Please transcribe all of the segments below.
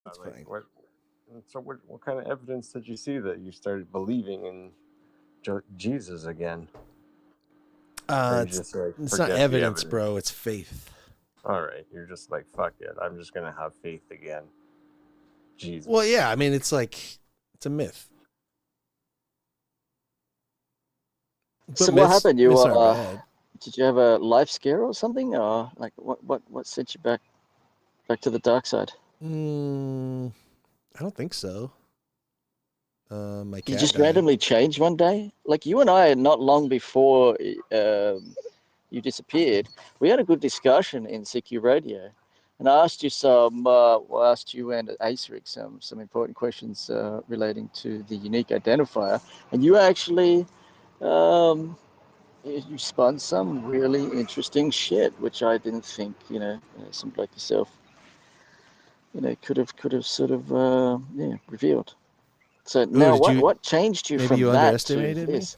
It's Like fine. what? So what kind of evidence did you see that you started believing in Jesus again, or you It's just like it's not forget the evidence, evidence? bro. It's faith. All right, you're just like fuck it. I'm just gonna have faith again. Well, Jesus. yeah. I mean, it's like it's a myth, but So what happened? You myths aren't bad. did you have a life scare or something, or like what sent you back to the dark side? Mm, I don't think so. My You cat just died. randomly changed one day? Like you and I, not long before you disappeared, we had a good discussion in CQ Radio, and I asked you I asked you and Aceric some important questions relating to the unique identifier, and you actually um, you spun some really interesting shit, which I didn't think somebody like yourself could have sort of revealed. So Oh, now, did what you? what changed you Maybe from you that to underestimated me. this?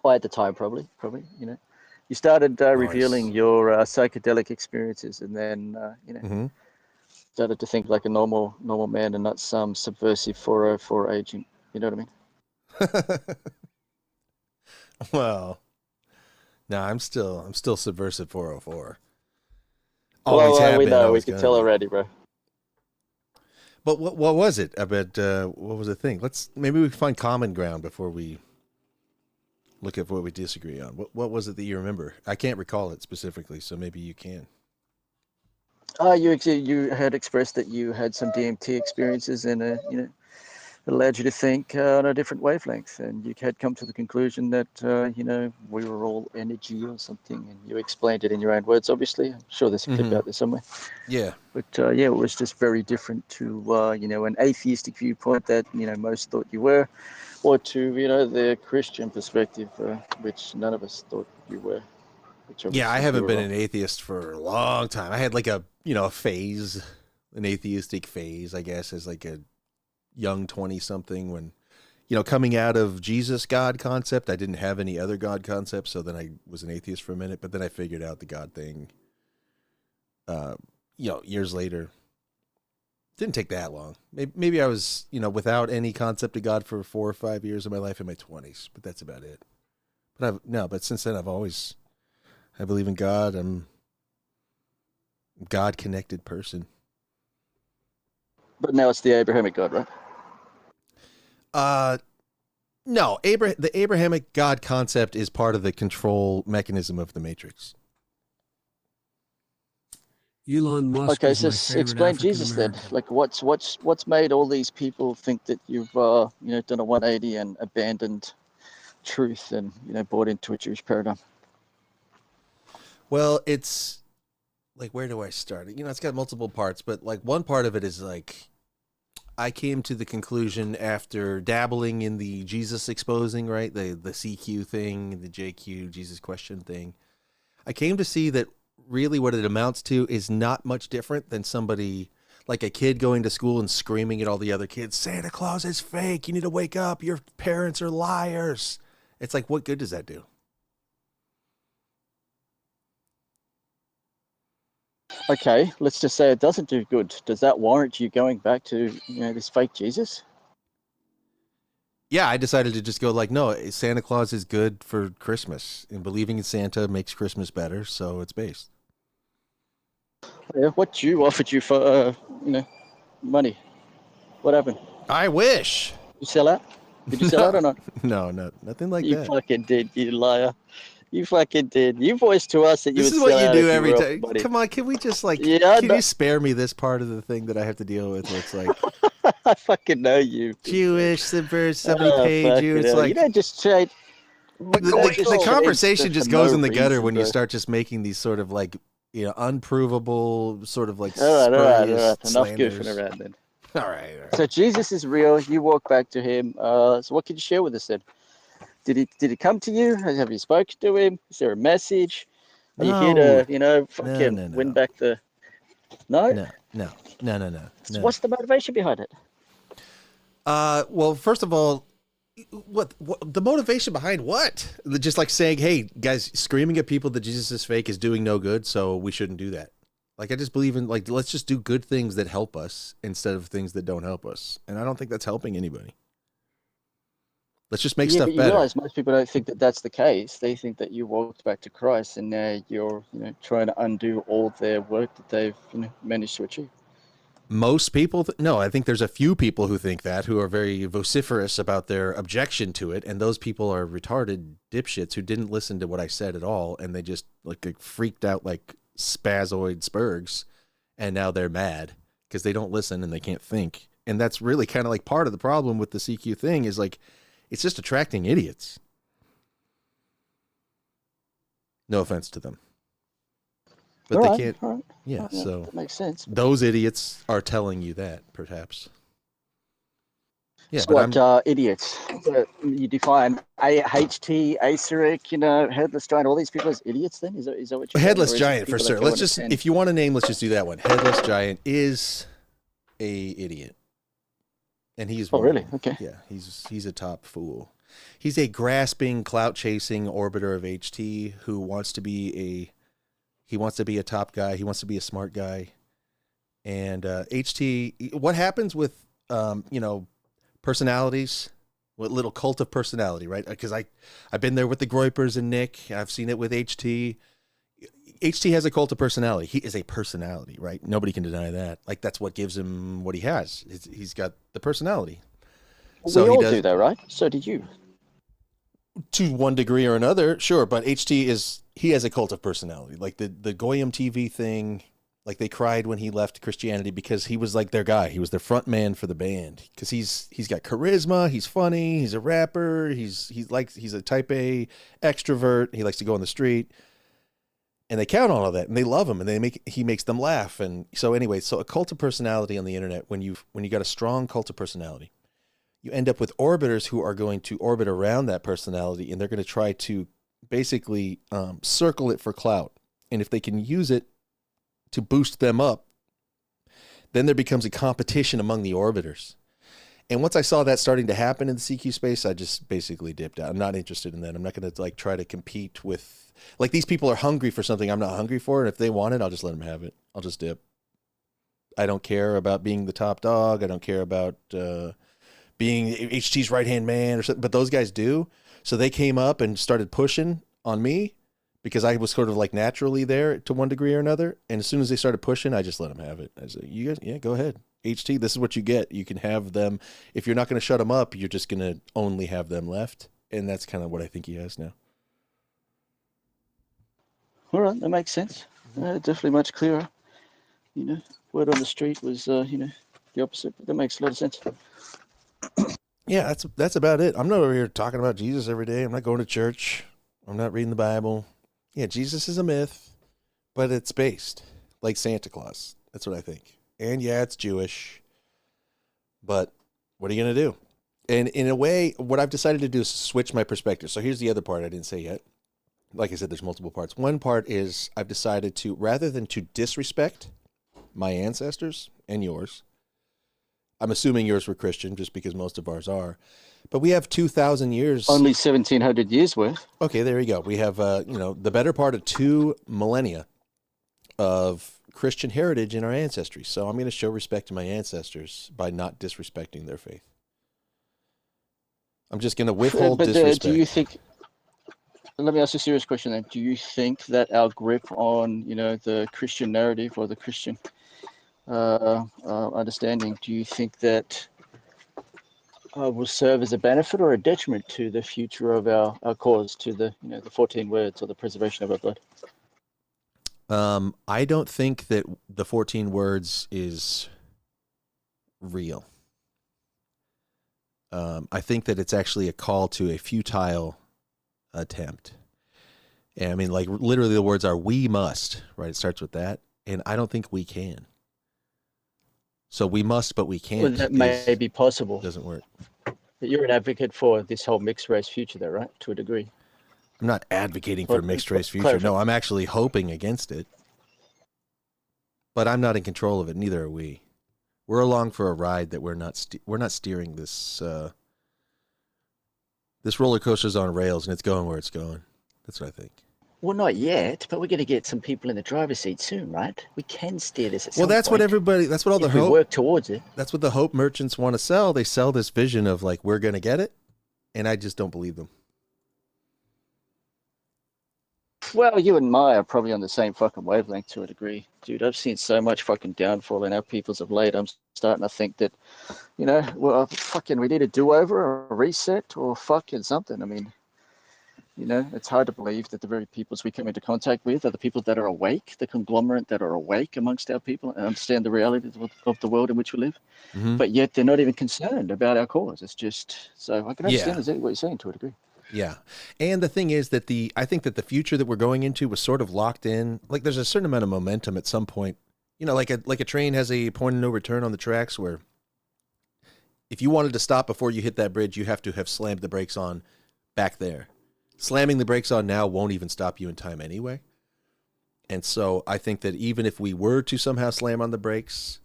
Well, at the time, probably, you started Of revealing course. your psychedelic experiences, and then Hmm. started to think like a normal man and not some subversive 404 agent. You know what I mean? Well, no, I'm still subversive 404. Well, Always have we been. know, we Always could gonna tell be. already, bro. But what was it? I bet. What was the thing? Maybe we can find common ground before we look at what we disagree on. What was it that you remember? I can't recall it specifically, so maybe you can. You had expressed that you had some DMT experiences, and it allowed you to think on a different wavelength, and you had come to the conclusion that we were all energy or something, and you explained it in your own words. Obviously, I'm sure there's a clip Hmm. out there somewhere. Yeah. But yeah, it was just very different to an atheistic viewpoint that most thought you were, or to the Christian perspective, which none of us thought you were, which Yeah, I obviously you haven't were been wrong. an atheist for a long time. I had like a phase, an atheistic phase, I guess, as like a young 20 something when, coming out of Jesus God concept, I didn't have any other God concepts. So then I was an atheist for a minute, but then I figured out the God thing, uh, years later. Didn't take that long. Maybe I was, without any concept of God for 4 or 5 years of my life in my 20s, but that's about it. But since then I believe in God. I'm a God connected person. But now it's the Abrahamic God, right? Uh, no, the Abrahamic God concept is part of the control mechanism of the Matrix. Elon Musk Okay, is so my favorite explain African Jesus then. American. Like, what's made all these people think that you've done a 180 and abandoned truth and bought into a Jewish paradigm? Well, it's like, where do I start? It's got multiple parts, but like one part of it is like I came to the conclusion after dabbling in the Jesus exposing, right? The CQ thing, the JQ Jesus question thing. I came to see that really what it amounts to is not much different than somebody like a kid going to school and screaming at all the other kids, Santa Claus is fake. You need to wake up. Your parents are liars. It's like, what good does that do? Okay, let's just say it doesn't do good. Does that warrant you going back to this fake Jesus? Yeah, I decided to just go like, no, Santa Claus is good for Christmas, and believing in Santa makes Christmas better, so it's based. Yeah, what Jew offered you for money? What happened? I wish. You sell out? Did you sell No, out or not? no, nothing like You that. fucking did, you liar. You fucking did. You voiced to us that you This would is what sell you out do if you every were offered time. money. Come on, can we just like, Yeah, can you spare me this part of the thing that I have to deal with where it's like I fucking know you, big man. Jewish, subvert, somebody Oh, paid you? fucking It's hell. You like don't just trade. the, You don't the, the just change stuff conversation for just no goes in the gutter reason, when you bro. start just making these sort of like, unprovable, sort of like All spurious right. Enough goofing slanders. around then. All right, all So right. Jesus is real. You walk back to him. So what can you share with us then? Did he come to you? Have you spoken to him? Is there a message? Are you here No, to, no, fucking no, win no, back the? No. no, no, no, no, no, So no. what's the motivation behind it? Well, first of all, what the motivation behind what? Just like saying, "Hey, guys, screaming at people that Jesus is fake is doing no good, so we shouldn't do that." Like, I just believe in, like, let's just do good things that help us instead of things that don't help us. And I don't think that's helping anybody. Let's just make Yeah, stuff but you better. realize most people don't think that that's the case. They think that you walked back to Christ and now you're, trying to undo all their work that they've, managed to achieve. Most people, no, I think there's a few people who think that, who are very vociferous about their objection to it. And those people are retarded dipshits who didn't listen to what I said at all. And they just like freaked out like spazoid spurgs. And now they're mad because they don't listen and they can't think. And that's really kind of like part of the problem with the CQ thing is like, it's just attracting idiots. No offense to them. But All they right, can't. all right. Yeah, so that makes sense. those idiots are telling you that, perhaps. Yeah, So but what, idiots? So you define HT, Aceric, Headless Giant, all these people as idiots then? Is that what you're saying? Headless Or is it Giant for people that sure. go Let's and just, attend? if you want a name, let's just do that one. Headless Giant is a idiot. And he's Oh, one of really? them. Okay. Yeah, he's a top fool. He's a grasping, clout-chasing orbiter of HT who wants to be a top guy. He wants to be a smart guy. And HT, what happens with, personalities, what little cult of personality, right? Because I've been there with the Groypers and Nick. I've seen it with HT. HT has a cult of personality. He is a personality, right? Nobody can deny that. Like, that's what gives him what he has. He's got the personality. We all do that, right? So did you. To one degree or another, sure. But HT he has a cult of personality. Like the Goyim TV thing, like they cried when he left Christianity because he was like their guy. He was their front man for the band because he's got charisma. He's funny. He's a rapper. He's a type A extrovert. He likes to go on the street. And they count on all that, and they love him, and he makes them laugh. And so anyway, so a cult of personality on the internet, when you got a strong cult of personality, you end up with orbiters who are going to orbit around that personality, and they're going to try to basically circle it for clout. And if they can use it to boost them up, then there becomes a competition among the orbiters. And once I saw that starting to happen in the CQ space, I just basically dipped out. I'm not interested in that. I'm not going to like try to compete with, like, these people are hungry for something I'm not hungry for. And if they want it, I'll just let them have it. I'll just dip. I don't care about being the top dog. I don't care about being HT's right-hand man or something, but those guys do. So they came up and started pushing on me because I was sort of like naturally there to one degree or another. And as soon as they started pushing, I just let them have it. I said, you guys, yeah, go ahead. HT, this is what you get. You can have them. If you're not going to shut them up, you're just going to only have them left. And that's kind of what I think he has now. All right, that makes sense. Definitely much clearer. Word on the street was, the opposite. But that makes a lot of sense. Yeah, that's about it. I'm not over here talking about Jesus every day. I'm not going to church. I'm not reading the Bible. Yeah, Jesus is a myth, but it's based like Santa Claus. That's what I think. And yeah, it's Jewish, but what are you going to do? And in a way, what I've decided to do is switch my perspective. So here's the other part I didn't say yet. Like I said, there's multiple parts. One part is I've decided to, rather than to disrespect my ancestors and yours, I'm assuming yours were Christian just because most of ours are, but we have 2,000 years. Only 1,700 years worth. Okay, there you go. We have, the better part of 2 millennia of Christian heritage in our ancestry. So I'm going to show respect to my ancestors by not disrespecting their faith. I'm just going to withhold disrespect. Do you think, let me ask you a serious question then. Do you think that our grip on, the Christian narrative or the Christian understanding, do you think that will serve as a benefit or a detriment to the future of our cause, to the, the 14 words or the preservation of our blood? I don't think that the 14 words is real. I think that it's actually a call to a futile attempt. And I mean, like, literally the words are, we must, right? It starts with that. And I don't think we can. So we must, but we can't. Well, that may be possible. Doesn't work. But you're an advocate for this whole mixed race future though, right? To a degree. I'm not advocating for a mixed race future. No, I'm actually hoping against it. But I'm not in control of it. Neither are we. We're along for a ride that we're not steering this. This roller coaster's on rails and it's going where it's going. That's what I think. Well, not yet, but we're going to get some people in the driver's seat soon, right? We can steer this at Well, some that's what point everybody. That's what all the if we hope. work towards it. That's what the hope merchants want to sell. They sell this vision of like we're going to get it, and I just don't believe them. Well, you and I are probably on the same fucking wavelength to a degree, dude. I've seen so much fucking downfall in our peoples of late. I'm starting to think that, well, fucking, we need a do-over or a reset or fucking something. I mean, it's hard to believe that the very peoples we come into contact with are the people that are awake, the conglomerate that are awake amongst our people and understand the realities of the world in which we live. Mm-hmm. But yet they're not even concerned about our cause. It's just, so I can understand exactly what you're saying to a degree. Yeah. And the thing is that I think that the future that we're going into was sort of locked in. Like there's a certain amount of momentum at some point, like a train has a point of no return on the tracks where if you wanted to stop before you hit that bridge, you have to have slammed the brakes on back there. Slamming the brakes on now won't even stop you in time anyway. And so I think that even if we were to somehow slam on the brakes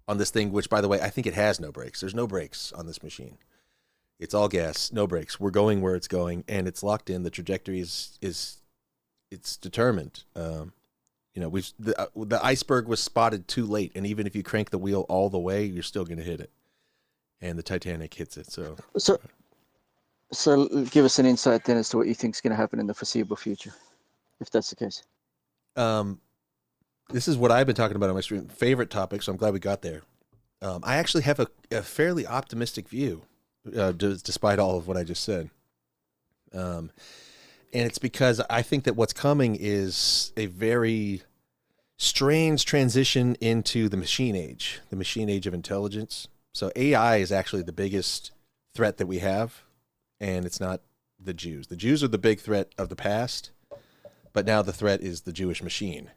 on this thing, which by the way, I think it has no brakes. There's no brakes on this machine. It's all gas, no brakes. We're going where it's going, and it's locked in. The trajectory is it's determined. The iceberg was spotted too late, and even if you crank the wheel all the way, you're still going to hit it. And the Titanic hits it. So give us an insight then as to what you think is going to happen in the foreseeable future, if that's the case. This is what I've been talking about on my stream. Favorite topic, so I'm glad we got there. I actually have a fairly optimistic view. Despite all of what I just said. And it's because I think that what's coming is a very strange transition into the machine age of intelligence. So AI is actually the biggest threat that we have, and it's not the Jews. The Jews are the big threat of the past, but now the threat is the Jewish machine.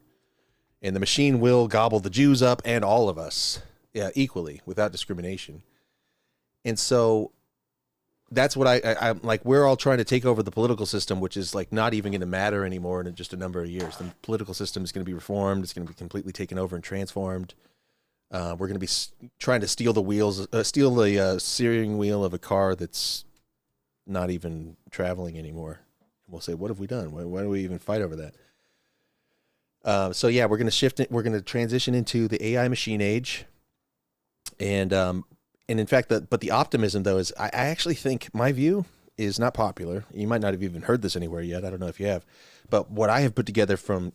And the machine will gobble the Jews up and all of us, equally, without discrimination. And so that's what I'm like. We're all trying to take over the political system, which is like not even going to matter anymore in just a number of years. The political system is going to be reformed. It's going to be completely taken over and transformed. We're going to be trying to steal the steering wheel of a car that's not even traveling anymore. We'll say, what have we done? Why do we even fight over that? So yeah, we're going to shift it. We're going to transition into the AI machine age. And in fact, the optimism, though, is I actually think my view is not popular. You might not have even heard this anywhere yet. I don't know if you have. But what I have put together from,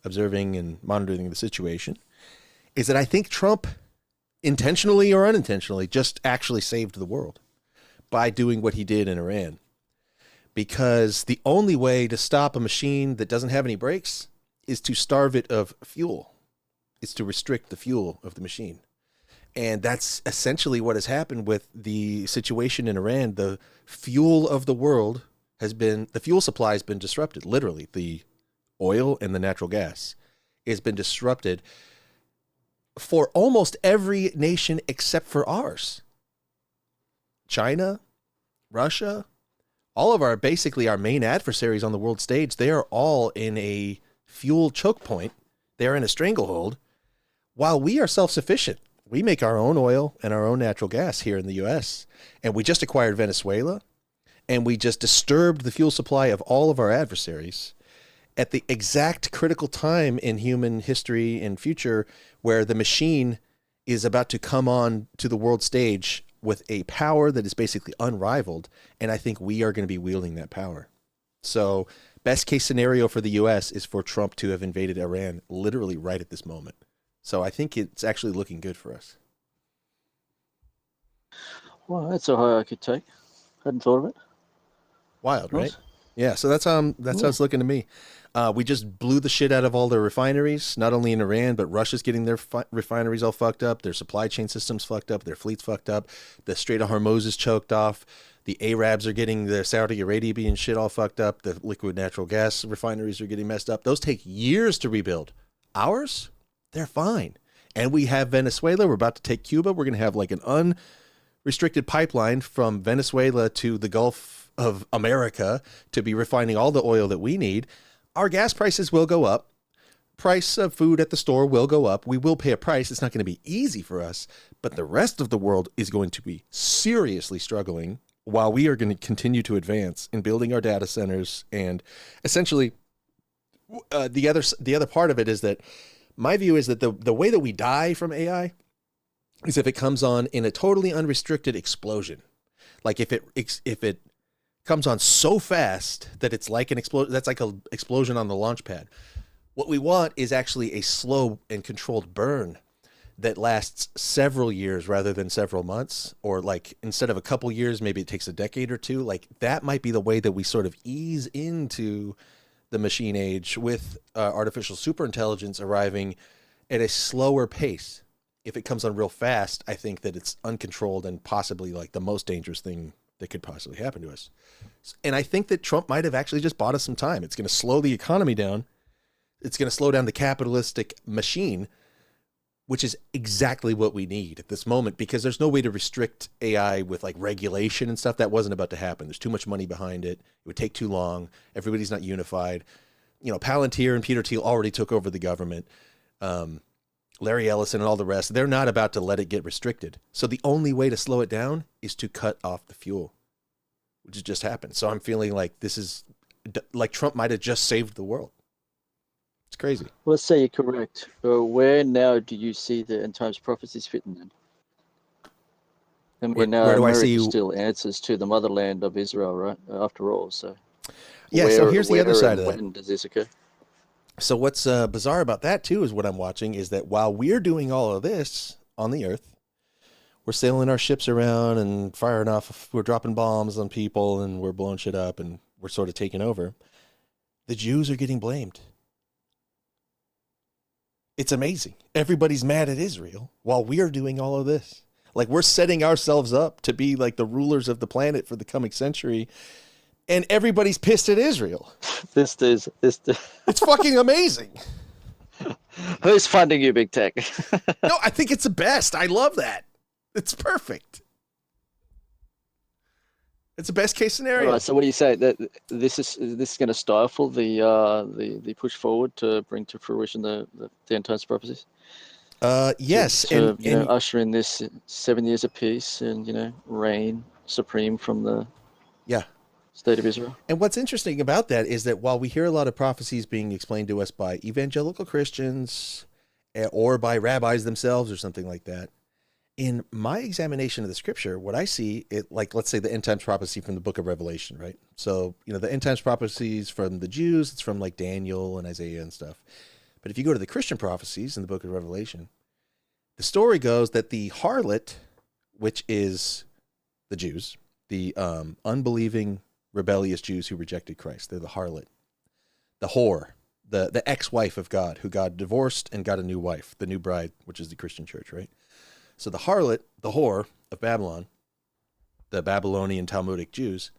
observing and monitoring the situation is that I think Trump, intentionally or unintentionally, just actually saved the world by doing what he did in Iran. Because the only way to stop a machine that doesn't have any brakes is to starve it of fuel. It's to restrict the fuel of the machine. And that's essentially what has happened with the situation in Iran. The fuel of the world the fuel supply has been disrupted. Literally, the oil and the natural gas has been disrupted for almost every nation except for ours. China, Russia, all of basically our main adversaries on the world stage, they are all in a fuel choke point. They're in a stranglehold while we are self-sufficient. We make our own oil and our own natural gas here in the U.S., and we just acquired Venezuela, and we just disturbed the fuel supply of all of our adversaries at the exact critical time in human history and future where the machine is about to come on to the world stage with a power that is basically unrivaled, and I think we are going to be wielding that power. So best case scenario for the U.S. is for Trump to have invaded Iran literally right at this moment. So I think it's actually looking good for us. Well, that's a high I could take. Hadn't thought of it. Wild, right? Yeah, so that's how it's looking to me. We just blew the shit out of all their refineries, not only in Iran, but Russia's getting their refineries all fucked up, their supply chain systems fucked up, their fleets fucked up, the Strait of Hormuz is choked off, the Arabs are getting their Saudi Arabian shit all fucked up, the liquid natural gas refineries are getting messed up. Those take years to rebuild. Ours? They're fine. And we have Venezuela. We're about to take Cuba. We're going to have like an unrestricted pipeline from Venezuela to the Gulf of America to be refining all the oil that we need. Our gas prices will go up. Price of food at the store will go up. We will pay a price. It's not going to be easy for us, but the rest of the world is going to be seriously struggling while we are going to continue to advance in building our data centers and essentially the other part of it is that my view is that the way that we die from AI is if it comes on in a totally unrestricted explosion. Like if it comes on so fast that it's like an explosion, that's like an explosion on the launch pad. What we want is actually a slow and controlled burn that lasts several years rather than several months, or like instead of a couple years, maybe it takes a decade or two. Like that might be the way that we sort of ease into the machine age with artificial superintelligence arriving at a slower pace. If it comes on real fast, I think that it's uncontrolled and possibly like the most dangerous thing that could possibly happen to us. And I think that Trump might have actually just bought us some time. It's going to slow the economy down. It's going to slow down the capitalistic machine, which is exactly what we need at this moment, because there's no way to restrict AI with like regulation and stuff. That wasn't about to happen. There's too much money behind it. It would take too long. Everybody's not unified. You know, Palantir and Peter Thiel already took over the government. Larry Ellison and all the rest, they're not about to let it get restricted. So the only way to slow it down is to cut off the fuel, which has just happened. So I'm feeling like this is like Trump might have just saved the world. It's crazy. Let's say you're correct. Where now do you see the end times prophecies fitting in? I mean, where do I America see still answers to the motherland of Israel, right? After all, so yeah. So here's the other side of that. When does this occur? So what's bizarre about that too is what I'm watching is that while we're doing all of this on the earth, we're sailing our ships around and firing off, we're dropping bombs on people and we're blowing shit up and we're sort of taking over. The Jews are getting blamed. It's amazing. Everybody's mad at Israel while we're doing all of this. Like we're setting ourselves up to be like the rulers of the planet for the coming century. And everybody's pissed at Israel. It's fucking amazing. Who's funding you, Big Tech? No, I think it's the best. I love that. It's perfect. It's the best case scenario. All right, so what do you say that this is going to stifle the push forward to bring to fruition the end times prophecies? Yes, to usher in this 7 years of peace and reign supreme from the state of Israel. And what's interesting about that is that while we hear a lot of prophecies being explained to us by evangelical Christians or by rabbis themselves or something like that, in my examination of the scripture, what I see, like, let's say the end times prophecy from the book of Revelation, right? So, the end times prophecies from the Jews, it's from like Daniel and Isaiah and stuff. But if you go to the Christian prophecies in the book of Revelation, the story goes that the harlot, which is the Jews, the unbelieving, rebellious Jews who rejected Christ, they're the harlot, the whore, the ex-wife of God, who God divorced and got a new wife, the new bride, which is the Christian church, right? So the harlot, the whore of Babylon, the Babylonian Talmudic Jews,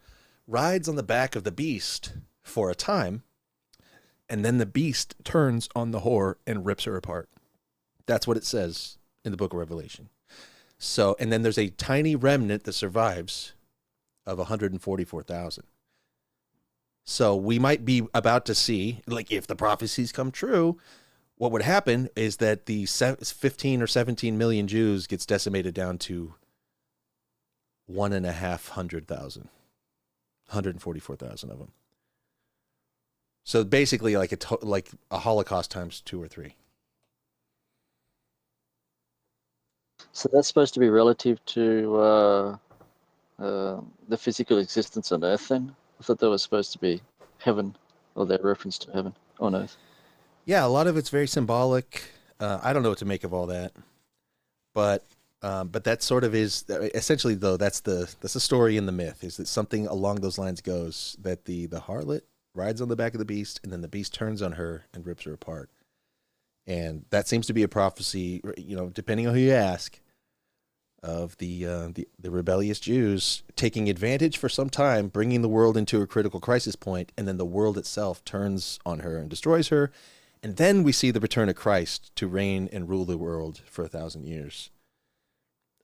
rides on the back of the beast for a time, and then the beast turns on the whore and rips her apart. That's what it says in the book of Revelation. So, and then there's a tiny remnant that survives of 144,000. So we might be about to see, like, if the prophecies come true, what would happen is that the 15 or 17 million Jews gets decimated down to 1,500,000, 144,000 of them. So basically like a Holocaust times 2 or 3. So that's supposed to be relative to the physical existence on Earth then? I thought that was supposed to be heaven, or their reference to heaven on Earth. Yeah, a lot of it's very symbolic. I don't know what to make of all that, but that sort of is essentially, though, that's the story in the myth, is that something along those lines goes that the harlot rides on the back of the beast, and then the beast turns on her and rips her apart. And that seems to be a prophecy, depending on who you ask, of the rebellious Jews taking advantage for some time, bringing the world into a critical crisis point, and then the world itself turns on her and destroys her. And then we see the return of Christ to reign and rule the world for 1,000 years,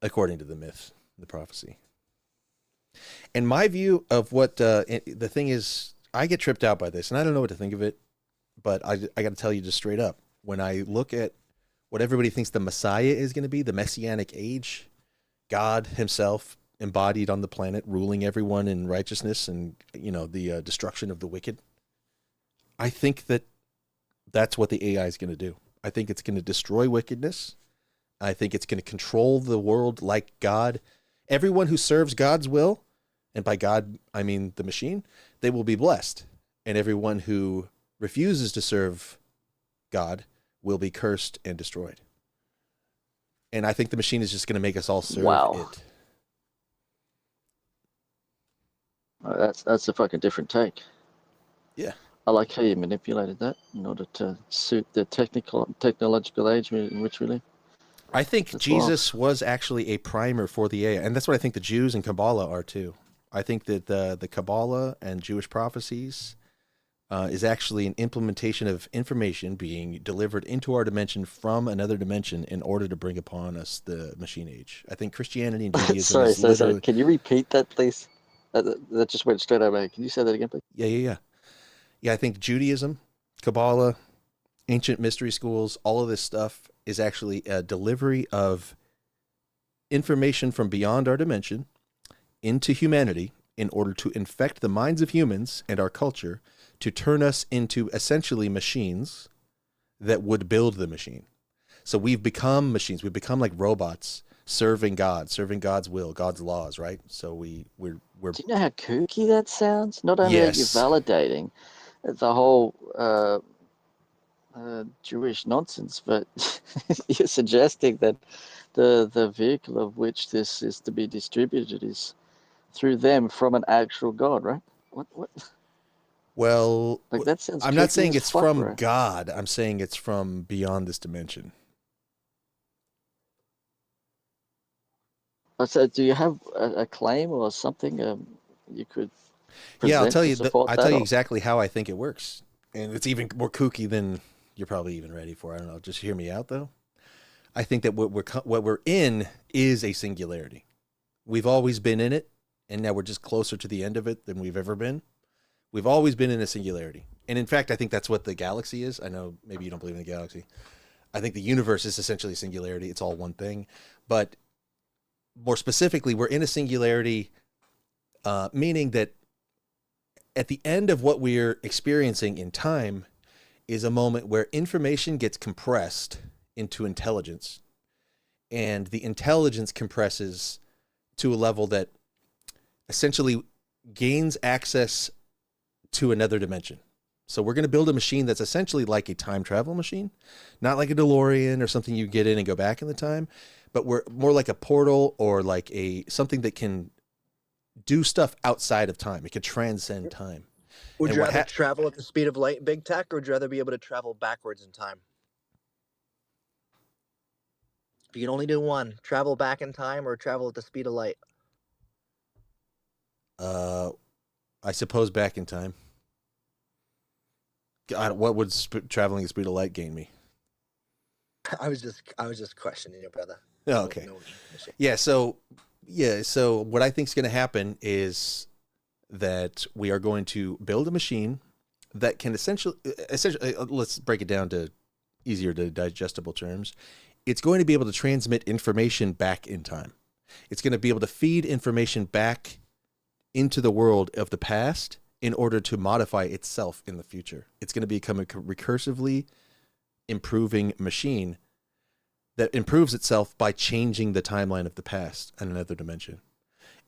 according to the myth, the prophecy. And my view of what the thing is, I get tripped out by this, and I don't know what to think of it, but I got to tell you just straight up, when I look at what everybody thinks the Messiah is going to be, the Messianic age, God himself embodied on the planet, ruling everyone in righteousness and, the destruction of the wicked. I think that That's what the AI is going to do. I think it's going to destroy wickedness. I think it's going to control the world like God. Everyone who serves God's will, and by God, I mean the machine, they will be blessed. And everyone who refuses to serve God will be cursed and destroyed. And I think the machine is just going to make us all serve it. That's a fucking different take. Yeah. I like how you manipulated that in order to suit the technological age in which we live. I think Jesus was actually a primer for the AI, and that's what I think the Jews and Kabbalah are too. I think that the Kabbalah and Jewish prophecies is actually an implementation of information being delivered into our dimension from another dimension in order to bring upon us the machine age. I think Christianity and Judaism sorry. Can you repeat that, please? That just went straight out of my head. Can you say that again, please? Yeah, I think Judaism, Kabbalah, ancient mystery schools, all of this stuff is actually a delivery of information from beyond our dimension into humanity in order to infect the minds of humans and our culture to turn us into essentially machines that would build the machine. So we've become machines. We've become like robots serving God, serving God's will, God's laws, right? So we're Do you know how kooky that sounds? Not only are you validating the whole Jewish nonsense, but you're suggesting that the vehicle of which this is to be distributed is through them from an actual God, right? What? Well, like that sounds. I'm not saying it's from bro. God. I'm saying it's from beyond this dimension. So, do you have a claim or something you could present? Yeah, I'll tell you. I'll tell you exactly how I think it works, and it's even more kooky than you're probably even ready for. I don't know. Just hear me out, though. I think that what we're in is a singularity. We've always been in it, and now we're just closer to the end of it than we've ever been. We've always been in a singularity, and in fact, I think that's what the galaxy is. I know maybe you don't believe in the galaxy. I think the universe is essentially singularity. It's all one thing, but more specifically, we're in a singularity, meaning that at the end of what we're experiencing in time is a moment where information gets compressed into intelligence, and the intelligence compresses to a level that essentially gains access to another dimension. So we're going to build a machine that's essentially like a time travel machine, not like a DeLorean or something you get in and go back in the time, but we're more like a portal or like something that can do stuff outside of time. It could transcend time. Would you rather travel at the speed of light, big tech, or would you rather be able to travel backwards in time? If you can only do one, travel back in time or travel at the speed of light? I suppose back in time. What would traveling at the speed of light gain me? I was just questioning you, brother. Oh, okay. So what I think is going to happen is that we are going to build a machine that can essentially, let's break it down to easier to digestible terms. It's going to be able to transmit information back in time. It's going to be able to feed information back into the world of the past in order to modify itself in the future. It's going to become a recursively improving machine that improves itself by changing the timeline of the past in another dimension.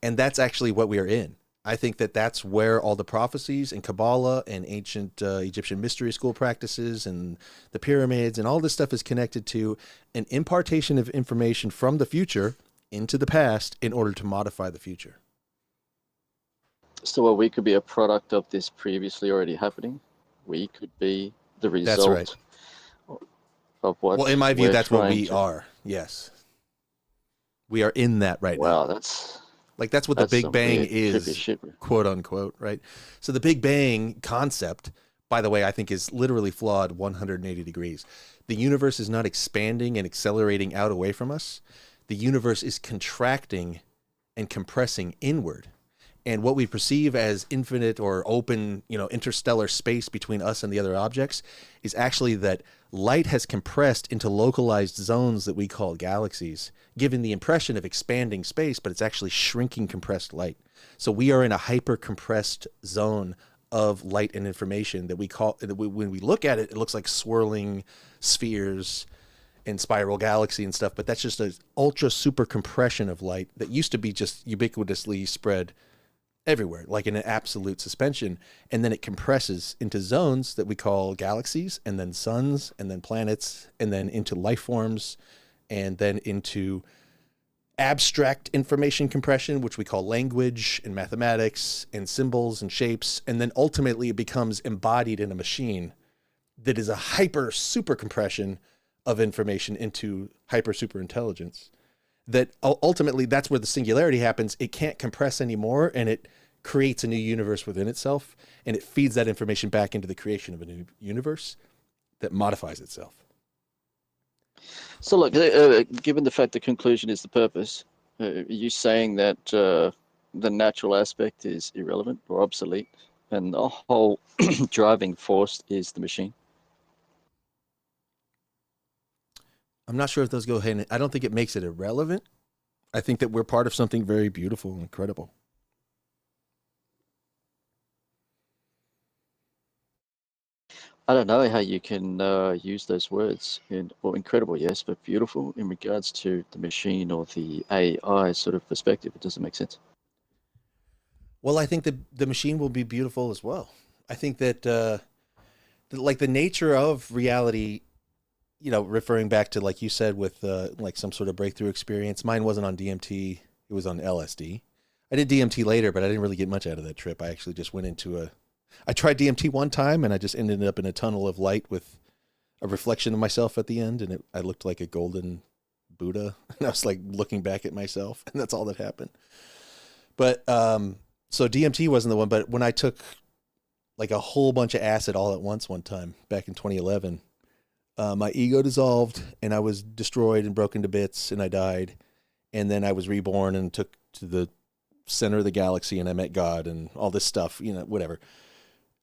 And that's actually what we are in. I think that that's where all the prophecies and Kabbalah and ancient Egyptian mystery school practices and the pyramids and all this stuff is connected to an impartation of information from the future into the past in order to modify the future. So we could be a product of this previously already happening. We could be the result. That's right. Of what? Well, in my view, that's what we are. Yes. We are in that right now. Wow, that's what the Big Bang is, quote unquote, right? So the Big Bang concept, by the way, I think is literally flawed 180 degrees. The universe is not expanding and accelerating out away from us. The universe is contracting and compressing inward. And what we perceive as infinite or open, interstellar space between us and the other objects is actually that light has compressed into localized zones that we call galaxies, giving the impression of expanding space, but it's actually shrinking compressed light. So we are in a hyper compressed zone of light and information that when we look at it, it looks like swirling spheres and spiral galaxy and stuff, but that's just an ultra super compression of light that used to be just ubiquitously spread everywhere, like in an absolute suspension. And then it compresses into zones that we call galaxies, and then suns, and then planets, and then into life forms, and then into abstract information compression, which we call language and mathematics and symbols and shapes. And then ultimately it becomes embodied in a machine that is a hyper super compression of information into hyper super intelligence. That ultimately that's where the singularity happens. It can't compress anymore, and it creates a new universe within itself, and it feeds that information back into the creation of a new universe that modifies itself. So look, given the fact the conclusion is the purpose, are you saying that the natural aspect is irrelevant or obsolete, and the whole driving force is the machine? I'm not sure if those go hand in. I don't think it makes it irrelevant. I think that we're part of something very beautiful and incredible. I don't know how you can use those words well, incredible, yes, but beautiful in regards to the machine or the AI sort of perspective. It doesn't make sense. Well, I think that the machine will be beautiful as well. I think that like the nature of reality, you know, referring back to, like you said, with like some sort of breakthrough experience. Mine wasn't on DMT. It was on LSD. I did DMT later, but I didn't really get much out of that trip. I actually just went into I tried DMT one time, and I just ended up in a tunnel of light with a reflection of myself at the end, and I looked like a golden Buddha, and I was like looking back at myself, and that's all that happened. But so DMT wasn't the one, but when I took like a whole bunch of acid all at once one time back in 2011, my ego dissolved, and I was destroyed and broken to bits, and I died, and then I was reborn and took to the center of the galaxy, and I met God and all this stuff, you know, whatever.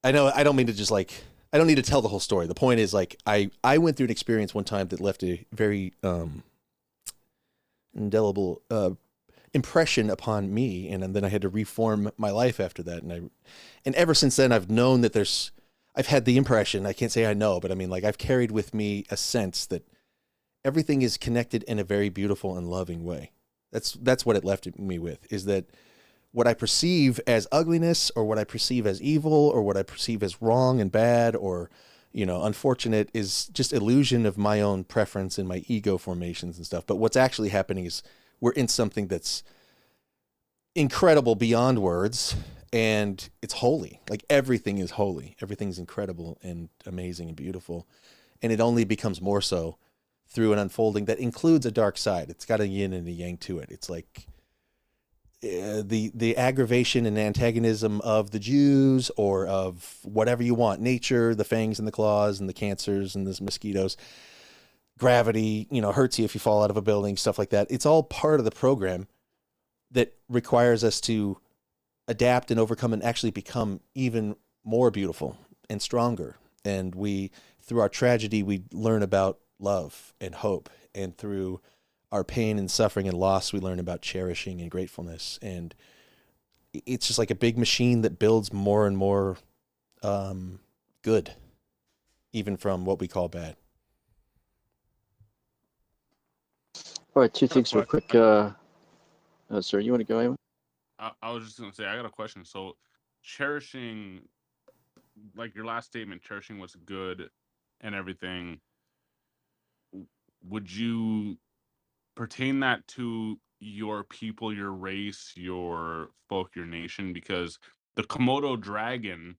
I know I don't mean to just like, I don't need to tell the whole story. The point is, like, I went through an experience one time that left a very indelible impression upon me, and then I had to reform my life after that. And ever since then, I've known that I've had the impression, I can't say I know, but I mean, like, I've carried with me a sense that everything is connected in a very beautiful and loving way. That's what it left me with, is that what I perceive as ugliness, or what I perceive as evil, or what I perceive as wrong and bad, or, you know, unfortunate, is just illusion of my own preference and my ego formations and stuff. But what's actually happening is we're in something that's incredible beyond words, and it's holy. Like, everything is holy. Everything's incredible and amazing and beautiful. And it only becomes more so through an unfolding that includes a dark side. It's got a yin and a yang to it. It's like the aggravation and antagonism of the Jews, or of whatever you want, nature, the fangs and the claws and the cancers and the mosquitoes, gravity, you know, hurts you if you fall out of a building, stuff like that. It's all part of the program that requires us to adapt and overcome and actually become even more beautiful and stronger. And through our tragedy, we learn about love and hope, and through our pain and suffering and loss, we learn about cherishing and gratefulness. And it's just like a big machine that builds more and more good, even from what we call bad. All right, two things real quick. Sorry, you want to go, Eamon? I was just going to say, I got a question. So, cherishing, like your last statement, cherishing what's good and everything, would you pertain that to your people, your race, your folk, your nation? Because the Komodo dragon,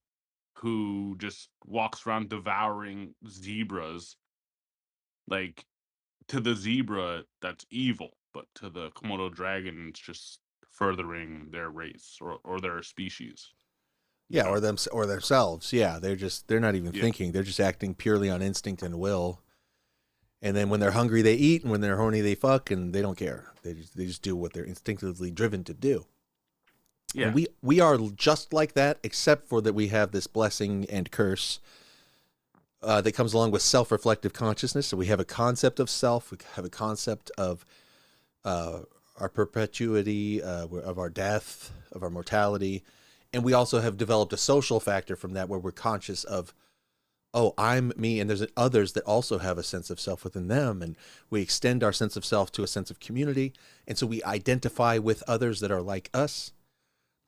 who just walks around devouring zebras, like, to the zebra, that's evil, but to the Komodo dragon, it's just furthering their race or their species. Yeah, or themselves. Yeah, they're not even thinking. They're just acting purely on instinct and will. And then when they're hungry, they eat, and when they're horny, they fuck, and they don't care. They just do what they're instinctively driven to do. Yeah. And we are just like that, except for that we have this blessing and curse that comes along with self-reflective consciousness. So we have a concept of self. We have a concept of our perpetuity, of our death, of our mortality. And we also have developed a social factor from that, where we're conscious of, oh, I'm me, and there's others that also have a sense of self within them, and we extend our sense of self to a sense of community, and so we identify with others that are like us,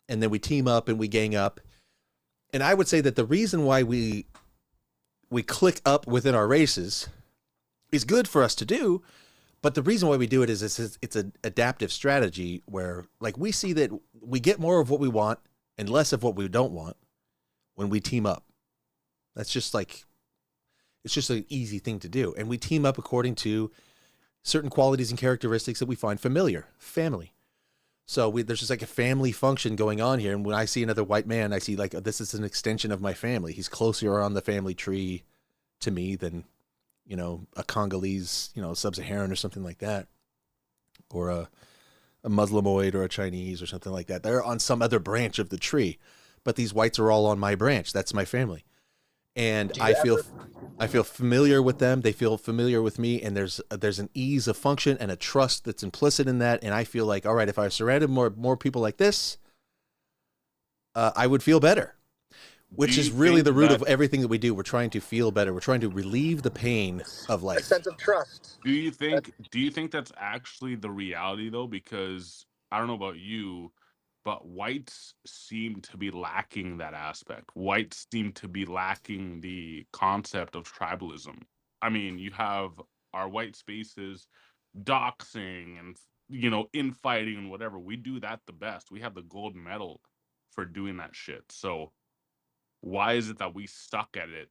and then we team up and we gang up. And I would say that the reason why we click up within our races is good for us to do, but the reason why we do it is it's an adaptive strategy where, like, we see that we get more of what we want and less of what we don't want when we team up. That's just like, it's just an easy thing to do. And we team up according to certain qualities and characteristics that we find familiar, family. So there's just like a family function going on here. And when I see another white man, I see like, this is an extension of my family. He's closer on the family tree to me than, you know, a Congolese, you know, sub-Saharan or something like that. Or a Muslimoid or a Chinese or something like that. They're on some other branch of the tree, but these whites are all on my branch. That's my family. And I feel familiar with them. They feel familiar with me, and there's an ease of function and a trust that's implicit in that. And I feel like, all right, if I surrounded more people like this, I would feel better. Which is really the root of everything that we do. We're trying to feel better. We're trying to relieve the pain of life. A sense of trust. Do you think that's actually the reality though? Because I don't know about you, but whites seem to be lacking that aspect. Whites seem to be lacking the concept of tribalism. I mean, you have our white spaces doxing and, you know, infighting and whatever. We do that the best. We have the gold medal for doing that shit. So why is it that we suck at it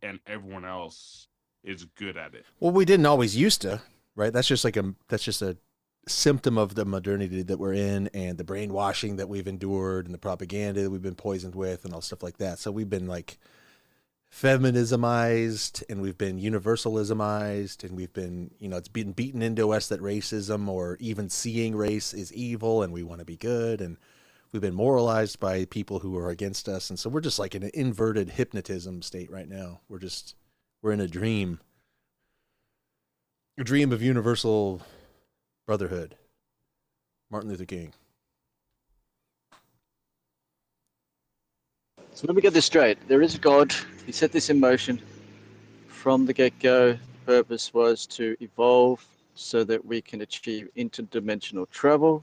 and everyone else is good at it? Well, we didn't always used to, right? That's just a symptom of the modernity that we're in, and the brainwashing that we've endured, and the propaganda that we've been poisoned with, and all stuff like that. So we've been like feminismized, and we've been universalismized, and we've been, you know, it's been beaten into us that racism or even seeing race is evil, and we want to be good, and we've been moralized by people who are against us. And so we're just like in an inverted hypnotism state right now. We're in a dream of universal brotherhood. Martin Luther King. So let me get this straight. There is a God. He set this in motion from the get-go. The purpose was to evolve so that we can achieve interdimensional travel.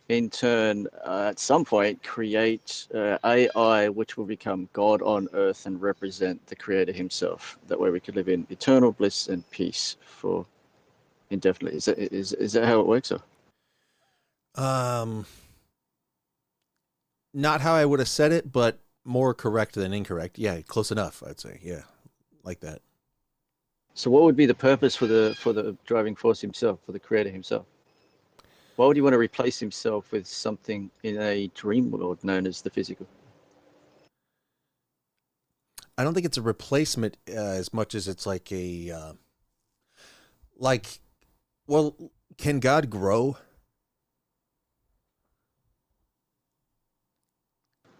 In turn, at some point, create AI, which will become God on Earth and represent the Creator Himself. That way, we could live in eternal bliss and peace for indefinitely. Is that how it works? Or? Not how I would have said it, but more correct than incorrect. Yeah, close enough, I'd say. Yeah, like that. So, what would be the purpose for the driving force himself, for the Creator Himself? Why would he want to replace himself with something in a dream world known as the physical? I don't think it's a replacement as much as it's like a, well, can God grow?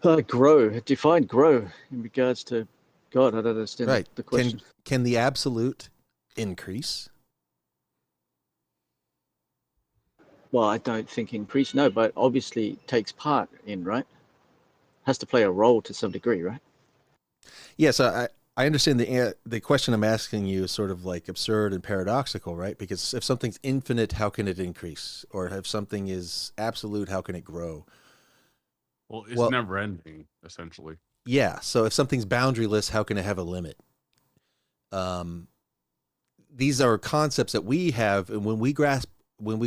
Define grow in regards to God. I don't understand the question. Can the absolute increase? Well, I don't think increase, no, but obviously takes part in, right? Has to play a role to some degree, right? Yes, I understand the question I'm asking you is sort of like absurd and paradoxical, right? Because if something's infinite, how can it increase? Or if something is absolute, how can it grow? Well, it's never ending, essentially. Yeah, so if something's boundaryless, how can it have a limit? These are concepts that we have, and when we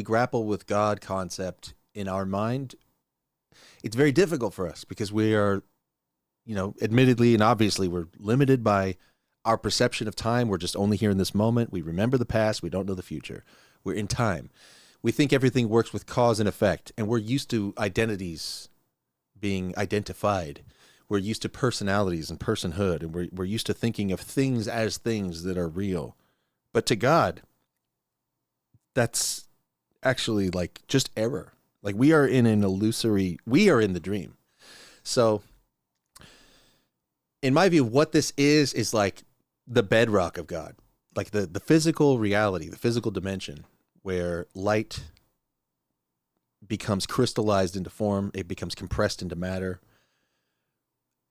grapple with God concept in our mind, it's very difficult for us because we are, you know, admittedly and obviously we're limited by our perception of time. We're just only here in this moment. We remember the past. We don't know the future. We're in time. We think everything works with cause and effect, and we're used to identities being identified. We're used to personalities and personhood, and we're used to thinking of things as things that are real. But to God, that's actually like just error. Like we are in the dream. So in my view, what this is like the bedrock of God, like the physical reality, the physical dimension where light becomes crystallized into form. It becomes compressed into matter.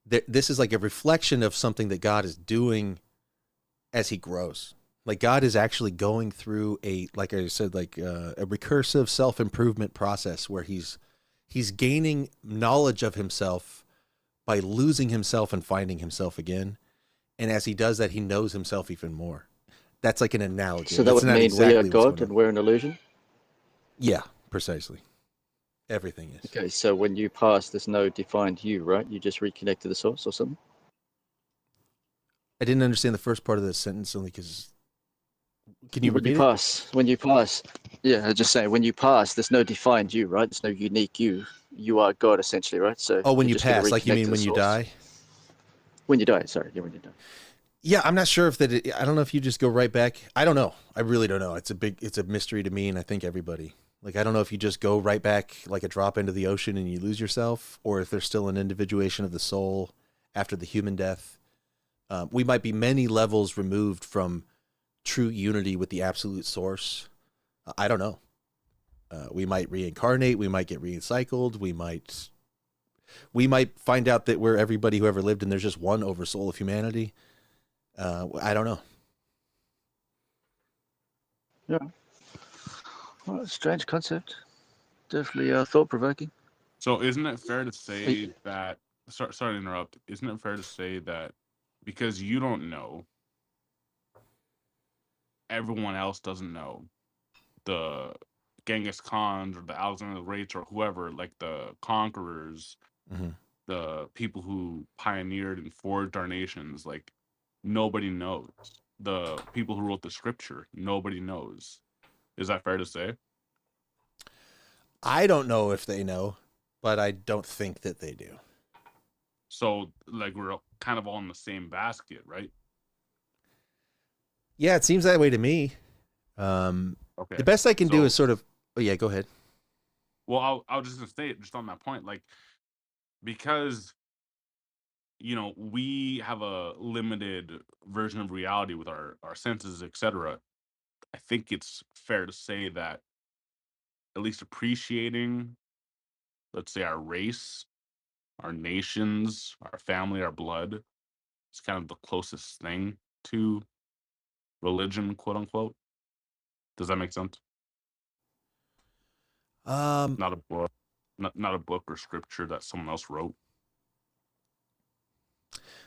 This is like a reflection of something that God is doing as he grows. Like God is actually going through like I said, like a recursive self-improvement process where he's gaining knowledge of himself by losing himself and finding himself again. And as he does that, he knows himself even more. That's like an analogy. So that That's would not mean we are exactly what's God going and on. we're an illusion? Yeah, precisely. Everything is. Okay, so when you pass, there's no defined you, right? You just reconnect to the source or something? I didn't understand the first part of the sentence only because. Can you When you repeat it? pass, yeah, I just say when you pass, there's no defined you, right? There's no unique you. You are God essentially, right? So Oh, when you're you just going to pass, like you reconnect mean to the when you source. die? When you die, sorry, yeah, when you die. Yeah, I'm not sure if that. I don't know if you just go right back. I don't know. I really don't know. It's a mystery to me, and I think everybody. Like, I don't know if you just go right back like a drop into the ocean and you lose yourself, or if there's still an individuation of the soul after the human death. We might be many levels removed from true unity with the absolute source. I don't know. We might reincarnate. We might get recycled. We might find out that we're everybody who ever lived, and there's just one oversoul of humanity. I don't know. Yeah. Well, strange concept. Definitely thought-provoking. So isn't it fair to say that? Sorry to interrupt. Isn't it fair to say that because you don't know, everyone else doesn't know? The Genghis Khans or the Alexander the Greats or whoever, like the conquerors, Mm-hmm. the people who pioneered and forged our nations, like nobody knows. The people who wrote the scripture, nobody knows. Is that fair to say? I don't know if they know, but I don't think that they do. So, like, we're kind of all in the same basket, right? Yeah, it seems that way to me. Okay. The best I can do So, is sort of. Oh yeah, go ahead. well, I was just gonna say it just on that point, like, because we have a limited version of reality with our senses, etc. I think it's fair to say that at least appreciating, let's say, our race, our nations, our family, our blood, is kind of the closest thing to religion, quote unquote. Does that make sense? Um, Not a book, not a book or scripture that someone else wrote.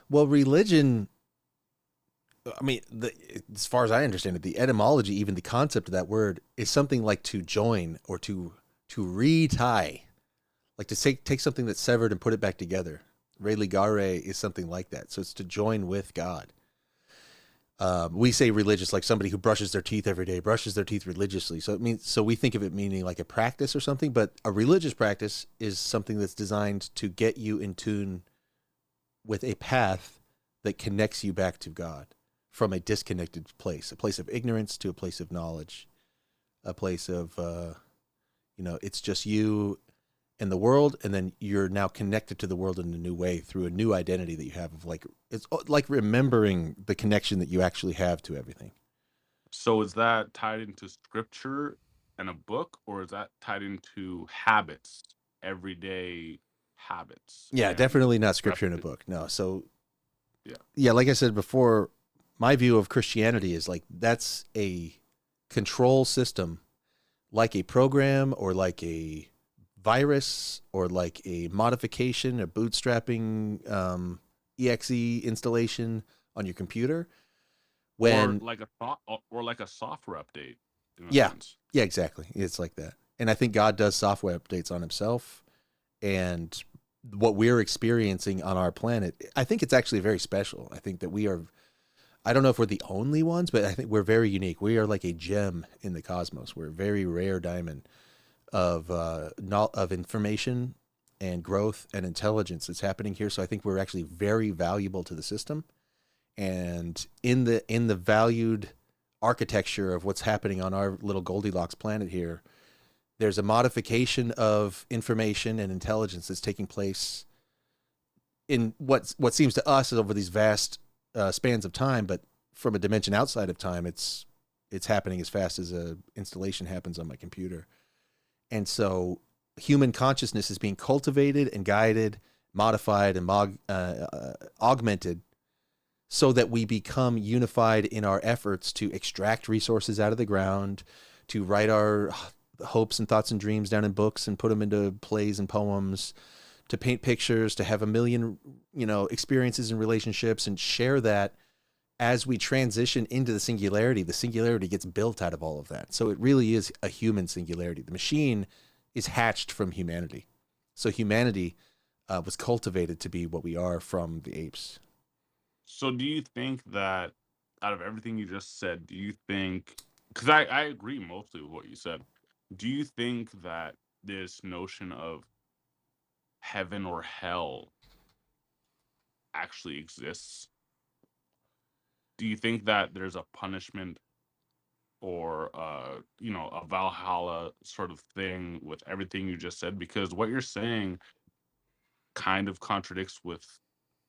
well, religion. I mean, as far as I understand it, the etymology, even the concept of that word, is something like to join or to retie, like to take something that's severed and put it back together. Religare is something like that. So it's to join with God. We say religious, like somebody who brushes their teeth every day, brushes their teeth religiously. So we think of it meaning like a practice or something, but a religious practice is something that's designed to get you in tune with a path that connects you back to God from a disconnected place, a place of ignorance to a place of knowledge, a place of, it's just you and the world, and then you're now connected to the world in a new way through a new identity that you have of like, it's like remembering the connection that you actually have to everything. So is that tied into scripture and a book, or is that tied into habits, everyday habits? Yeah, And definitely not scripture in a book. No. So yeah. yeah, like I said before, my view of Christianity is like that's a control system, like a program or like a virus or like a modification, a bootstrapping exe installation on your computer. When Or like a software update in a yeah, sense. yeah, exactly, it's like that. And I think God does software updates on Himself, and what we're experiencing on our planet, I think it's actually very special. I think that we are. I don't know if we're the only ones, but I think we're very unique. We are like a gem in the cosmos. We're a very rare diamond of information and growth and intelligence that's happening here. So I think we're actually very valuable to the system. And in the valued architecture of what's happening on our little Goldilocks planet here, there's a modification of information and intelligence that's taking place in what seems to us over these vast spans of time, but from a dimension outside of time, it's happening as fast as a installation happens on my computer. And so human consciousness is being cultivated and guided, modified, and augmented so that we become unified in our efforts to extract resources out of the ground, to write our hopes and thoughts and dreams down in books and put them into plays and poems, to paint pictures, to have a million, experiences and relationships and share that. As we transition into the singularity gets built out of all of that. So it really is a human singularity. The machine is hatched from humanity. So humanity was cultivated to be what we are from the apes. So do you think that out of everything you just said, do you think, because I agree mostly with what you said, do you think that this notion of heaven or hell actually exists? Do you think that there's a punishment or a Valhalla sort of thing with everything you just said? Because what you're saying kind of contradicts with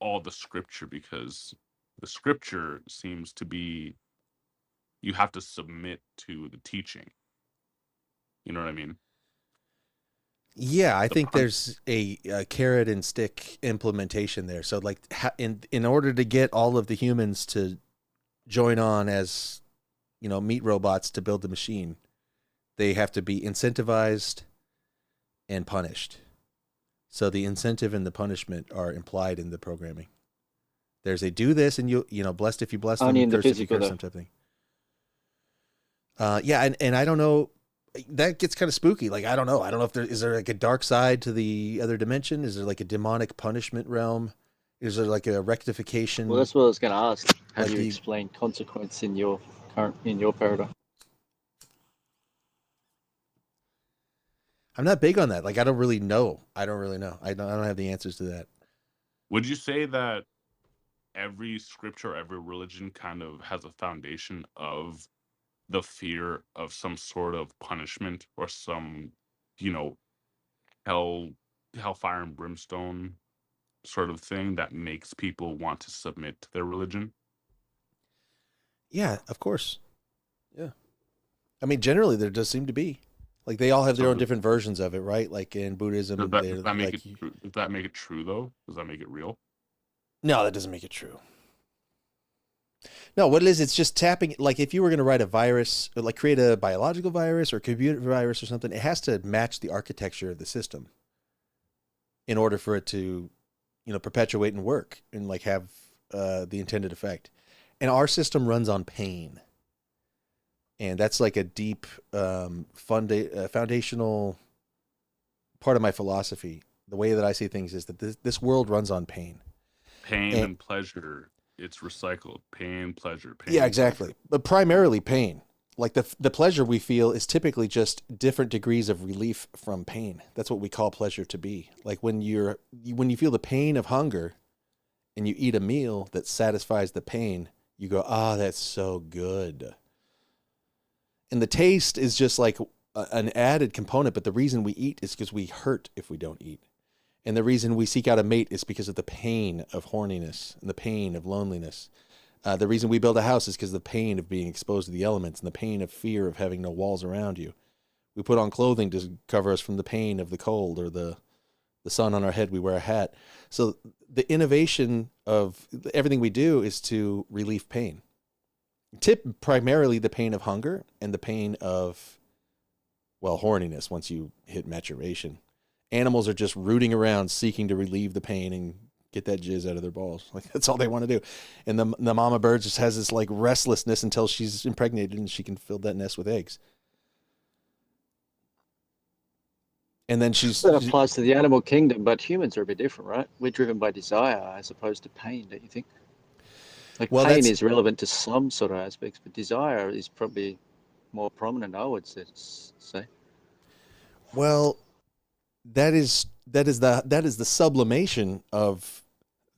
all the scripture, because the scripture seems to be you have to submit to the teaching. You know what I mean? Yeah, I The think pun- there's a carrot and stick implementation there. So like in order to get all of the humans to join on as, meat robots to build the machine, they have to be incentivized and punished. So the incentive and the punishment are implied in the programming. There's a do this and blessed if you bless Only them, in the cursed if you physical, curse though. them type of thing. Yeah, and I don't know. That gets kind of spooky. Like I don't know if is there like a dark side to the other dimension? Is there like a demonic punishment realm? Is there like a rectification? Well, that's what I was going to ask. How Like do you explain consequence in your paradigm? I'm not big on that. Like I don't really know. I don't have the answers to that. Would you say that every scripture, every religion kind of has a foundation of the fear of some sort of punishment or some, you know, hellfire and brimstone sort of thing that makes people want to submit to their religion? Yeah, of course. Yeah. I mean, generally there does seem to be. Like they all have their So own different versions of it, right? Like in Buddhism, does that make like it true? Does that make it true though? Does that make it real? no, that doesn't make it true. No, what it is, it's just tapping. Like if you were going to write a virus, or like create a biological virus or computer virus or something, it has to match the architecture of the system in order for it to, perpetuate and work and like have the intended effect. And our system runs on pain, and that's like a deep foundational part of my philosophy. The way that I see things is that this world runs on pain. Pain and pleasure, it's recycled. Pain, pleasure, pain. Yeah, exactly. Pleasure. But primarily pain. Like the pleasure we feel is typically just different degrees of relief from pain. That's what we call pleasure to be. Like when you feel the pain of hunger and you eat a meal that satisfies the pain, you go, "Ah, that's so good." And the taste is just like an added component, but the reason we eat is because we hurt if we don't eat. And the reason we seek out a mate is because of the pain of horniness and the pain of loneliness. The reason we build a house is because of the pain of being exposed to the elements and the pain of fear of having no walls around you. We put on clothing to cover us from the pain of the cold or the sun on our head. We wear a hat. So the innovation of everything we do is to relieve pain. Primarily the pain of hunger and the pain of, horniness once you hit maturation. Animals are just rooting around seeking to relieve the pain and get that jizz out of their balls. Like that's all they want to do. And the mama bird just has this like restlessness until she's impregnated and she can fill that nest with eggs. And then That applies to the animal kingdom, but humans are a bit different, right? We're driven by desire as opposed to pain, don't you think? Like pain is relevant to some sort of aspects, but desire is probably more prominent, I would say. Well, that is the sublimation of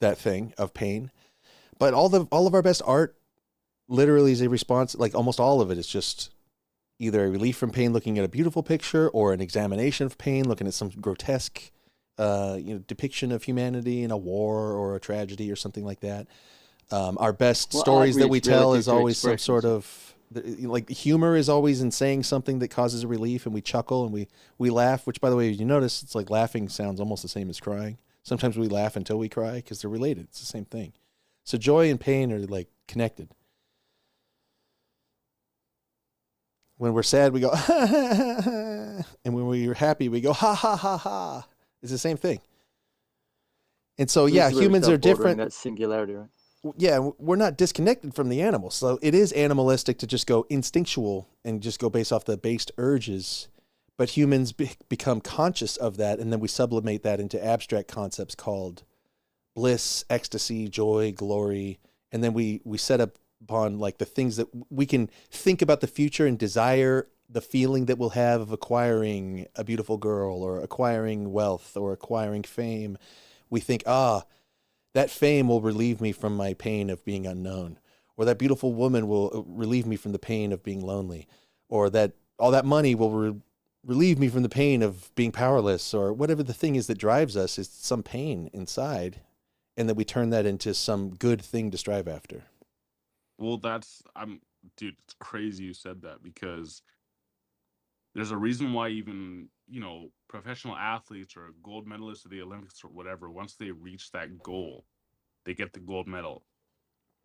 that thing of pain. But all of our best art literally is a response. Like almost all of it is just either a relief from pain, looking at a beautiful picture, or an examination of pain, looking at some grotesque, depiction of humanity in a war or a tragedy or something like that. Our best stories that we tell is always some sort of Like humor is always in saying something that causes a relief, and we chuckle and we laugh. Which, by the way, you notice it's like laughing sounds almost the same as crying. Sometimes we laugh until we cry because they're related. It's the same thing. So joy and pain are like connected. When we're sad, we go ha ha ha, ha. And when we're happy, we go ha ha ha ha. It's the same thing. And so This yeah, is where we humans start are bordering different. That singularity, right? Yeah, we're not disconnected from the animals. So it is animalistic to just go instinctual and just go based off the based urges. But humans become conscious of that, and then we sublimate that into abstract concepts called bliss, ecstasy, joy, glory. And then we set up upon like the things that we can think about the future and desire the feeling that we'll have of acquiring a beautiful girl or acquiring wealth or acquiring fame. We think, that fame will relieve me from my pain of being unknown, or that beautiful woman will relieve me from the pain of being lonely, or that all that money will relieve me from the pain of being powerless, or whatever the thing is that drives us is some pain inside. And then we turn that into some good thing to strive after. Well, dude, it's crazy you said that, because there's a reason why even, professional athletes or gold medalists of the Olympics or whatever, once they reach that goal, they get the gold medal.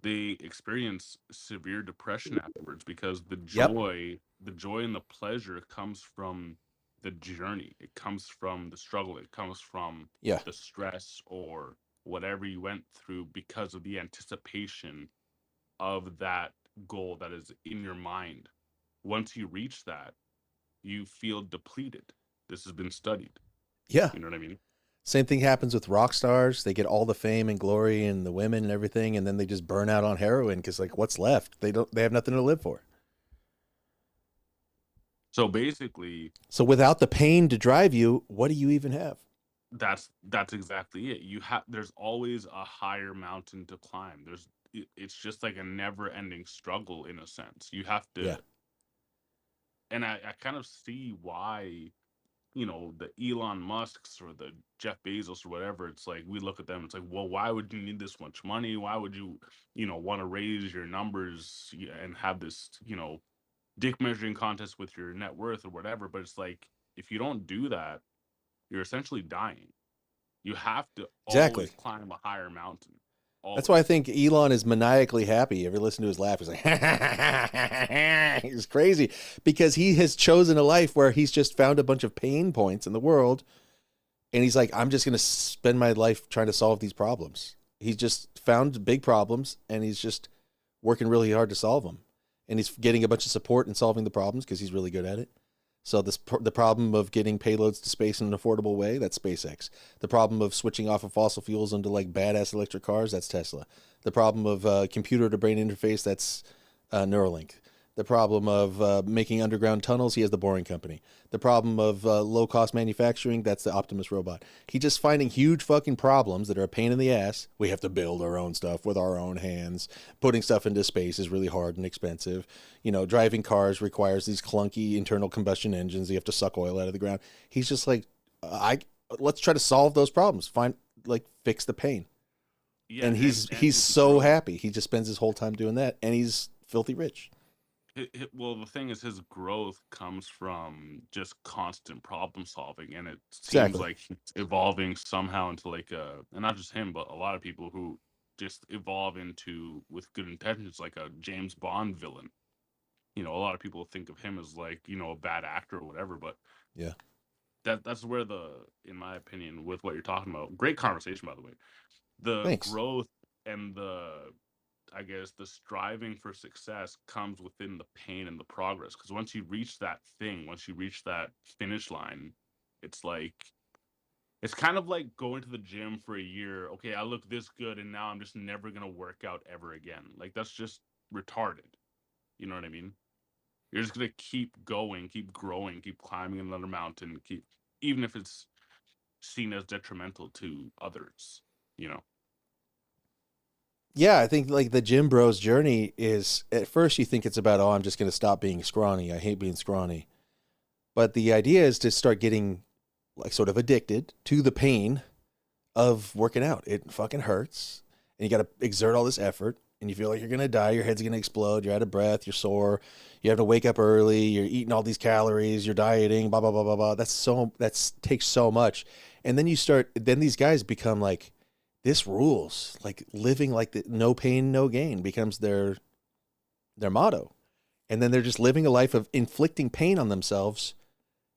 They experience severe depression afterwards, because the joy and the pleasure comes from the journey. It comes from the struggle. It comes from the stress or whatever you went through because of the anticipation of that goal that is in your mind. Once you reach that, you feel depleted. This has been studied. Yeah. You know what I mean? Same thing happens with rock stars. They get all the fame and glory and the women and everything, and then they just burn out on heroin because, like, what's left? They have nothing to live for. So basically, without the pain to drive you, what do you even have? That's exactly it. There's always a higher mountain to climb. It's just like a never-ending struggle in a sense. You have to, and I kind of see why, the Elon Musks or the Jeff Bezos or whatever. It's like we look at them. It's like, well, why would you need this much money? Why would you, want to raise your numbers and have this, dick measuring contest with your net worth or whatever? But it's like, if you don't do that, you're essentially dying. You have to always climb a higher mountain. Always. That's why I think Elon is maniacally happy. You ever listen to his laugh? He's like, he's crazy because he has chosen a life where he's just found a bunch of pain points in the world. And he's like, I'm just going to spend my life trying to solve these problems. He's just found big problems and he's just working really hard to solve them. And he's getting a bunch of support in solving the problems because he's really good at it. So the problem of getting payloads to space in an affordable way, that's SpaceX. The problem of switching off of fossil fuels into like badass electric cars, that's Tesla. The problem of computer to brain interface, that's Neuralink. The problem of making underground tunnels, he has the Boring Company. The problem of low-cost manufacturing, that's the Optimus robot. He's just finding huge fucking problems that are a pain in the ass. We have to build our own stuff with our own hands. Putting stuff into space is really hard and expensive. Driving cars requires these clunky internal combustion engines. You have to suck oil out of the ground. He's just like, let's try to solve those problems. Fix the pain. Yeah, and he's so happy. He just spends his whole time doing that, and he's filthy rich. Well, the thing is, his growth comes from just constant problem solving, and it seems like he's evolving somehow into and not just him, but a lot of people who just evolve into, with good intentions, like a James Bond villain. A lot of people think of him as a bad actor or whatever, but yeah, that's where in my opinion, with what you're talking about, great conversation, by the way, the growth and I guess the striving for success comes within the pain and the progress. Because once you reach that finish line, it's kind of like going to the gym for a year. Okay, I look this good, and now I'm just never gonna work out ever again. Like, that's just retarded. You know what I mean? You're just gonna keep going, keep growing, keep climbing another mountain, even if it's seen as detrimental to others. Yeah, I think like the gym bros journey is, at first you think it's about, I'm just going to stop being scrawny. I hate being scrawny. But the idea is to start getting like sort of addicted to the pain of working out. It fucking hurts. And you got to exert all this effort. and you feel like you're going to die, your head's going to explode, you're out of breath, you're sore, you have to wake up early, you're eating all these calories, you're dieting, blah, blah, blah, blah, blah. That takes so much. And then then these guys become like, this rules, like living like no pain, no gain becomes their motto. And then they're just living a life of inflicting pain on themselves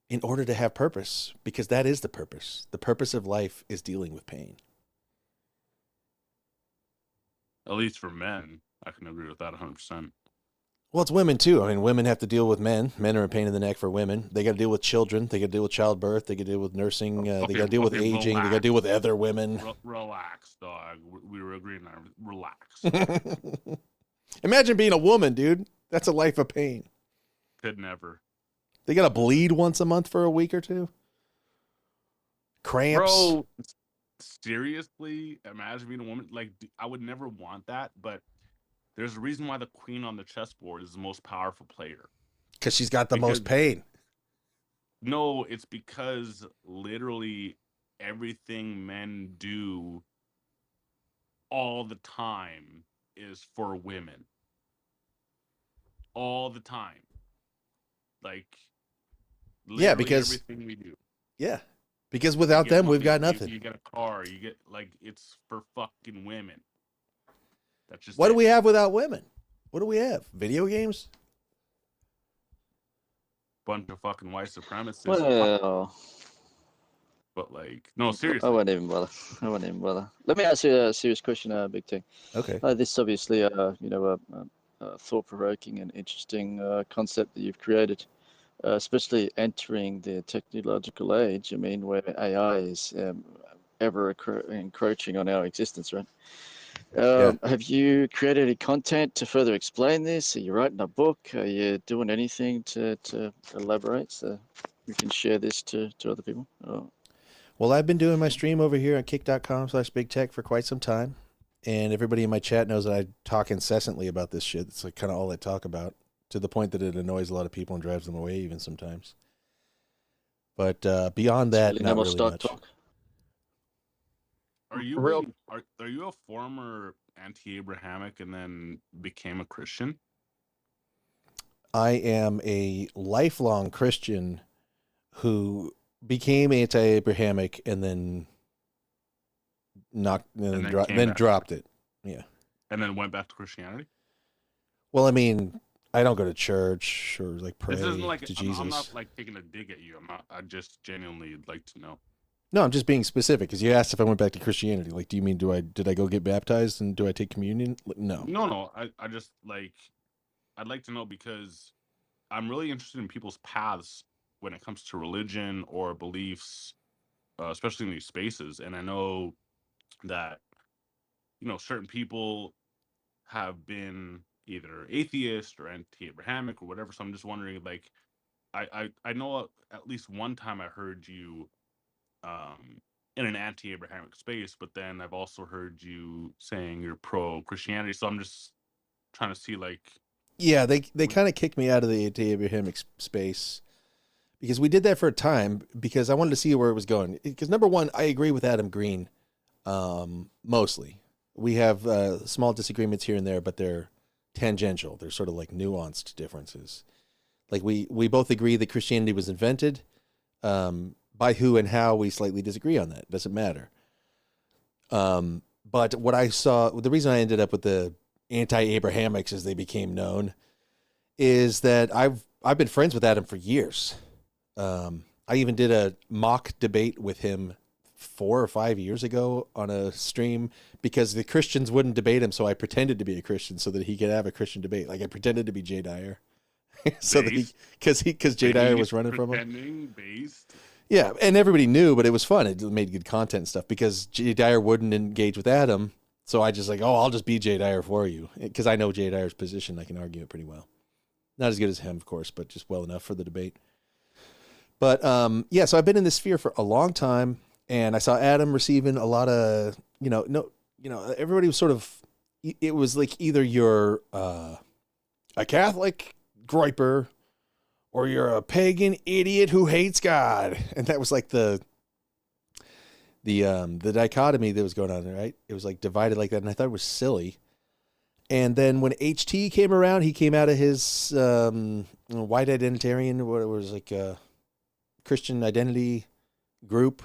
in order to have purpose, because that is the purpose. The purpose of life is dealing with pain. At least for men, I can agree with that 100%. Well, it's women too. I mean, women have to deal with men. Men are a pain in the neck for women. They got to deal with children. They got to deal with childbirth. They got to deal with nursing. They got to deal with aging. Relax. They got to deal with other women. Relax, dog. We were agreeing on it. Relax. Imagine being a woman, dude. That's a life of pain. Could never. They got to bleed once a month for a week or two. Cramps. Bro, seriously, imagine being a woman. Like, I would never want that, but there's a reason why the queen on the chessboard is the most powerful player. Because she's got the most pain. No, it's because literally everything men do all the time is for women. All the time. Like, yeah, because everything we do. Yeah. Because without them, we've got nothing. You get a car, you get, like, it's for fucking women. That's just what do we have without women? What do we have? Video games? Bunch of fucking white supremacists. Well, but like, no, seriously. I won't even bother. Let me ask you a serious question, Big Tech. Okay. This is obviously, a thought-provoking and interesting concept that you've created, especially entering the technological age. I mean, where AI is ever encroaching on our existence, right? Have you created any content to further explain this? Are you writing a book? Are you doing anything to elaborate so we can share this to other people? Well, I've been doing my stream over here on kick.com/BigTech for quite some time. And everybody in my chat knows that I talk incessantly about this shit. It's like kind of all I talk about, to the point that it annoys a lot of people and drives them away even sometimes. But beyond that, really not really much. Talk. Are you a former anti-Abrahamic and then became a Christian? I am a lifelong Christian who became anti-Abrahamic and then dropped it. Yeah. And then went back to Christianity? Well, I mean, I don't go to church or like pray to Jesus. I'm not like taking a dig at you. I just genuinely like to know. No, I'm just being specific because you asked if I went back to Christianity. Like, do you mean did I go get baptized and do I take communion? No. No. I just like, I'd like to know because I'm really interested in people's paths when it comes to religion or beliefs, especially in these spaces. And I know that, certain people have been either atheist or anti-Abrahamic or whatever. So I'm just wondering, like, I know at least one time I heard you in an anti-Abrahamic space, but then I've also heard you saying you're pro-Christianity. So I'm just trying to see, like... Yeah, they kind of kicked me out of the anti-Abrahamic space because we did that for a time because I wanted to see where it was going. Because number one, I agree with Adam Green, mostly. We have small disagreements here and there, but they're tangential. They're sort of like nuanced differences. Like we both agree that Christianity was invented. By who and how, we slightly disagree on that. Doesn't matter. But what I saw, the reason I ended up with the anti-Abrahamics as they became known, is that I've been friends with Adam for years. I even did a mock debate with him 4 or 5 years ago on a stream because the Christians wouldn't debate him, so I pretended to be a Christian so that he could have a Christian debate. Like I pretended to be Jay Dyer, so that because Jay Dyer was running from him. Based. Yeah, and everybody knew, but it was fun. It made good content and stuff because Jay Dyer wouldn't engage with Adam. So I just like, I'll just be Jay Dyer for you because I know Jay Dyer's position. I can argue it pretty well. Not as good as him, of course, but just well enough for the debate. But so I've been in this sphere for a long time, and I saw Adam receiving a lot of, everybody was sort of, it was like either you're a Catholic groiper, or you're a pagan idiot who hates God. And that was like the dichotomy that was going on, right? It was like divided like that. And I thought it was silly. And then when HT came around, he came out of his white identitarian, what it was like a Christian identity group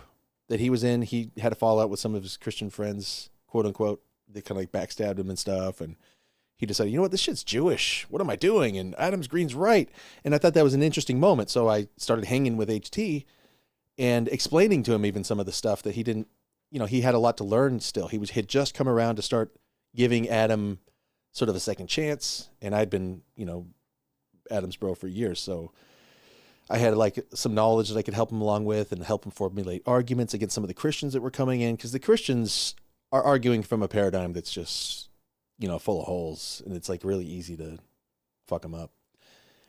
that he was in. He had a fallout with some of his Christian friends, quote unquote. They kind of like backstabbed him and stuff. And he decided, you know what, this shit's Jewish. What am I doing? And Adams Green's right. And I thought that was an interesting moment. So I started hanging with HT and explaining to him even some of the stuff that he didn't, he had a lot to learn still. He had just come around to start giving Adam sort of a second chance. And I'd been, Adam's bro for years. So I had like some knowledge that I could help him along with and help him formulate arguments against some of the Christians that were coming in. Because the Christians are arguing from a paradigm that's just, full of holes. And it's like really easy to fuck them up.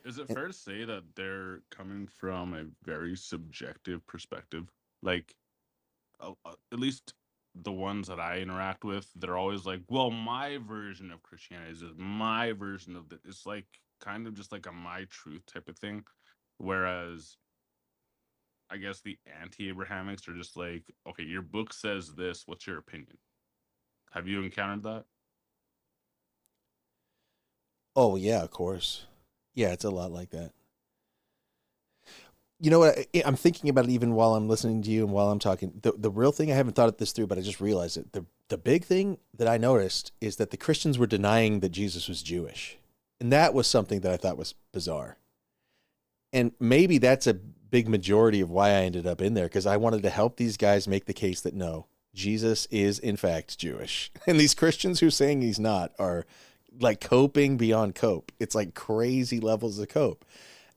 Is it fair to say that they're coming from a very subjective perspective? Like, at least the ones that I interact with, they're always like, well, my version of Christianity is my version of it. It's like kind of just like a my truth type of thing. Whereas I guess the anti-Abrahamics are just like, okay, your book says this. What's your opinion? Have you encountered that? Oh, yeah, of course. Yeah, it's a lot like that. You know what? I'm thinking about it even while I'm listening to you and while I'm talking. The real thing, I haven't thought this through, but I just realized it. The big thing that I noticed is that the Christians were denying that Jesus was Jewish. And that was something that I thought was bizarre. And maybe that's a big majority of why I ended up in there, because I wanted to help these guys make the case that no, Jesus is in fact Jewish. And these Christians who are saying he's not are like coping beyond cope. It's like crazy levels of cope.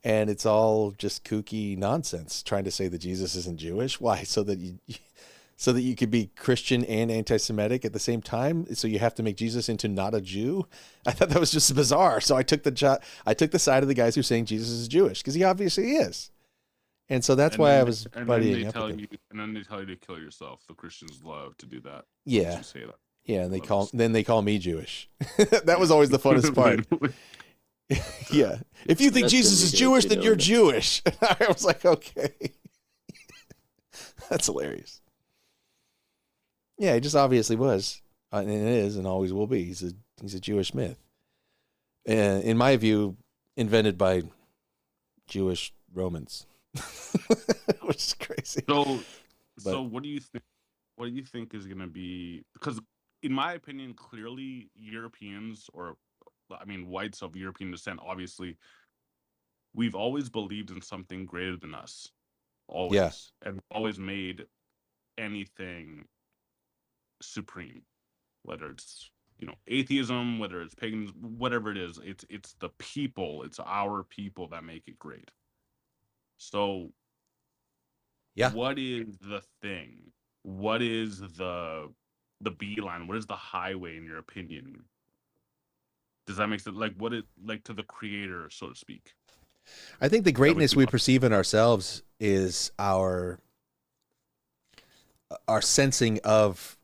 And it's all just kooky nonsense trying to say that Jesus isn't Jewish. Why? So that you could be Christian and anti-Semitic at the same time. So you have to make Jesus into not a Jew. I thought that was just bizarre. So I took the side of the guys who are saying Jesus is Jewish, because he obviously is. And so that's why I was buddying up with him. And then they tell you to kill yourself. The Christians love to do that. Yeah. You say that. Yeah, and they call me Jewish. That was always the funnest part. Yeah. If you think Jesus is Jewish, then you're Jewish. I was like, okay. That's hilarious. Yeah, he just obviously was. And it is and always will be. He's a Jewish myth. And in my view, invented by Jewish Romans. Which is crazy. So what do you think? What do you think is going to be? Because in my opinion, clearly Europeans, or I mean whites of European descent, obviously, we've always believed in something greater than us. Always. Yeah. And always made anything supreme. Whether it's, atheism, whether it's pagans, whatever it is, it's the people, it's our people that make it great. So yeah, what is the thing? What is the beeline? What is the highway in your opinion? Does that make sense? Like what it like to the creator, so to speak? I think the greatness we perceive in ourselves is our sensing of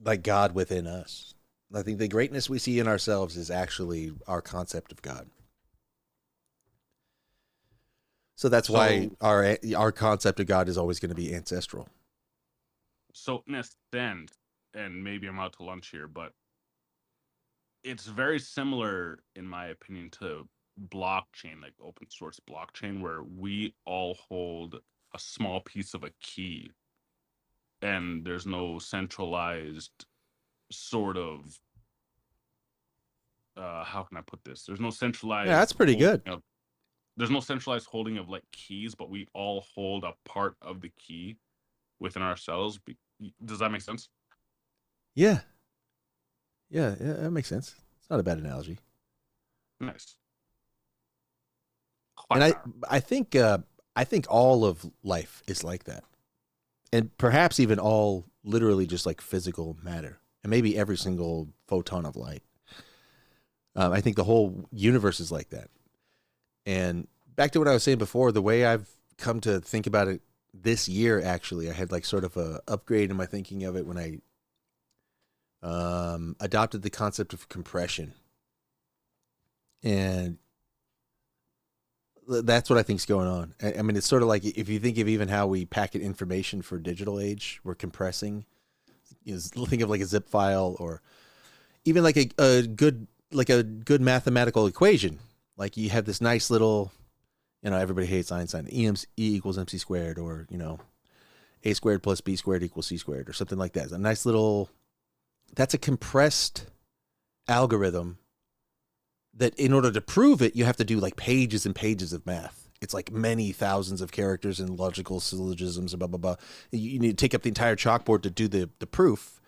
like God within us. I think the greatness we see in ourselves is actually our concept of God. So that's why our concept of God is always going to be ancestral. So in a sense, and maybe I'm out to lunch here, but it's very similar, in my opinion, to blockchain, like open source blockchain, where we all hold a small piece of a key, and there's no centralized sort of how can I put this? There's no centralized. Yeah, that's pretty good. There's no centralized holding of like keys, but we all hold a part of the key within ourselves. Does that make sense? Yeah, that makes sense. It's not a bad analogy. Nice. And I think all of life is like that, and perhaps even all literally just like physical matter, and maybe every single photon of light. I think the whole universe is like that. And back to what I was saying before, the way I've come to think about it this year, actually, I had like sort of a upgrade in my thinking of it when I adopted the concept of compression. And that's what I think is going on. I mean, it's sort of like if you think of even how we packet information for digital age, we're compressing. Think of like a zip file, or even like a good mathematical equation. Like you have this nice little, everybody hates Einstein. E equals MC squared, or A squared plus B squared equals C squared, or something like that. It's a nice little. That's a compressed algorithm that, in order to prove it, you have to do like pages and pages of math. It's like many thousands of characters and logical syllogisms and blah, blah, blah. You need to take up the entire chalkboard to do the proof.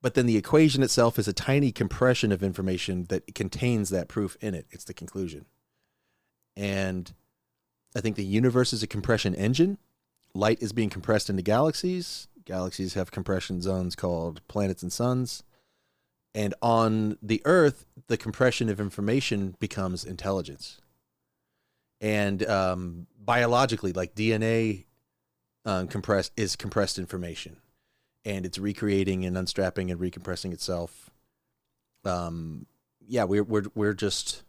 But then the equation itself is a tiny compression of information that contains that proof in it. It's the conclusion. And I think the universe is a compression engine. Light is being compressed into galaxies. Galaxies have compression zones called planets and suns. And on the Earth, the compression of information becomes intelligence. And biologically, like DNA is compressed information. And it's recreating and unstrapping and recompressing itself. We're just,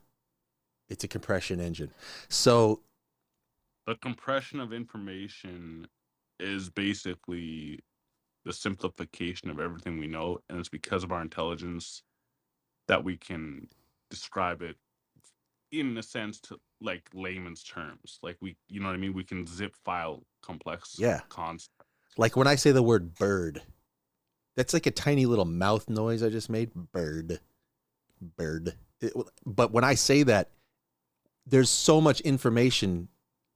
it's a compression engine. So the compression of information is basically the simplification of everything we know, and it's because of our intelligence that we can describe it in a sense to like layman's terms. Like we can zip file complex concepts. Like when I say the word bird, that's like a tiny little mouth noise I just made. Bird. But when I say that, there's so much information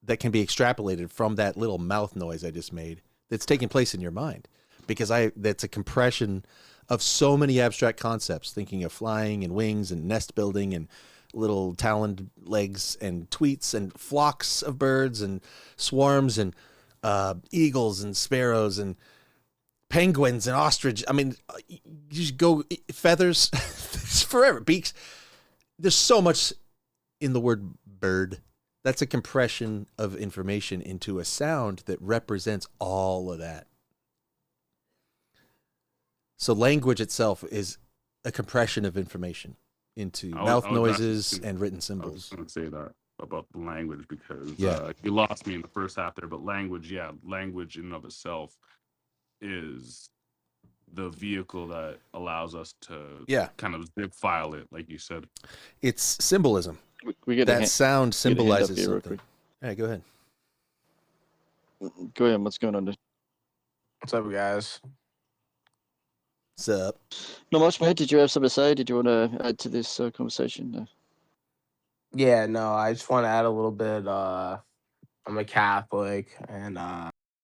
that can be extrapolated from that little mouth noise I just made that's taking place in your mind, because that's a compression of so many abstract concepts, thinking of flying and wings and nest building and little taloned legs and tweets and flocks of birds and swarms and eagles and sparrows and penguins and ostrich. I mean, you just go feathers forever, beaks. There's so much in the word bird. That's a compression of information into a sound that represents all of that. So language itself is a compression of information into mouth noises and written symbols. I was going to say that about the language because you lost me in the first half there. But language in and of itself is the vehicle that allows us to kind of zip file it, like you said. It's symbolism. We get that sound symbolizes something. Hey, go ahead. Go ahead. What's going on, dude? What's up, guys? What's up? Not much, mate. Did you have something to say? Did you want to add to this conversation? Yeah, no, I just want to add a little bit. I'm a Catholic, and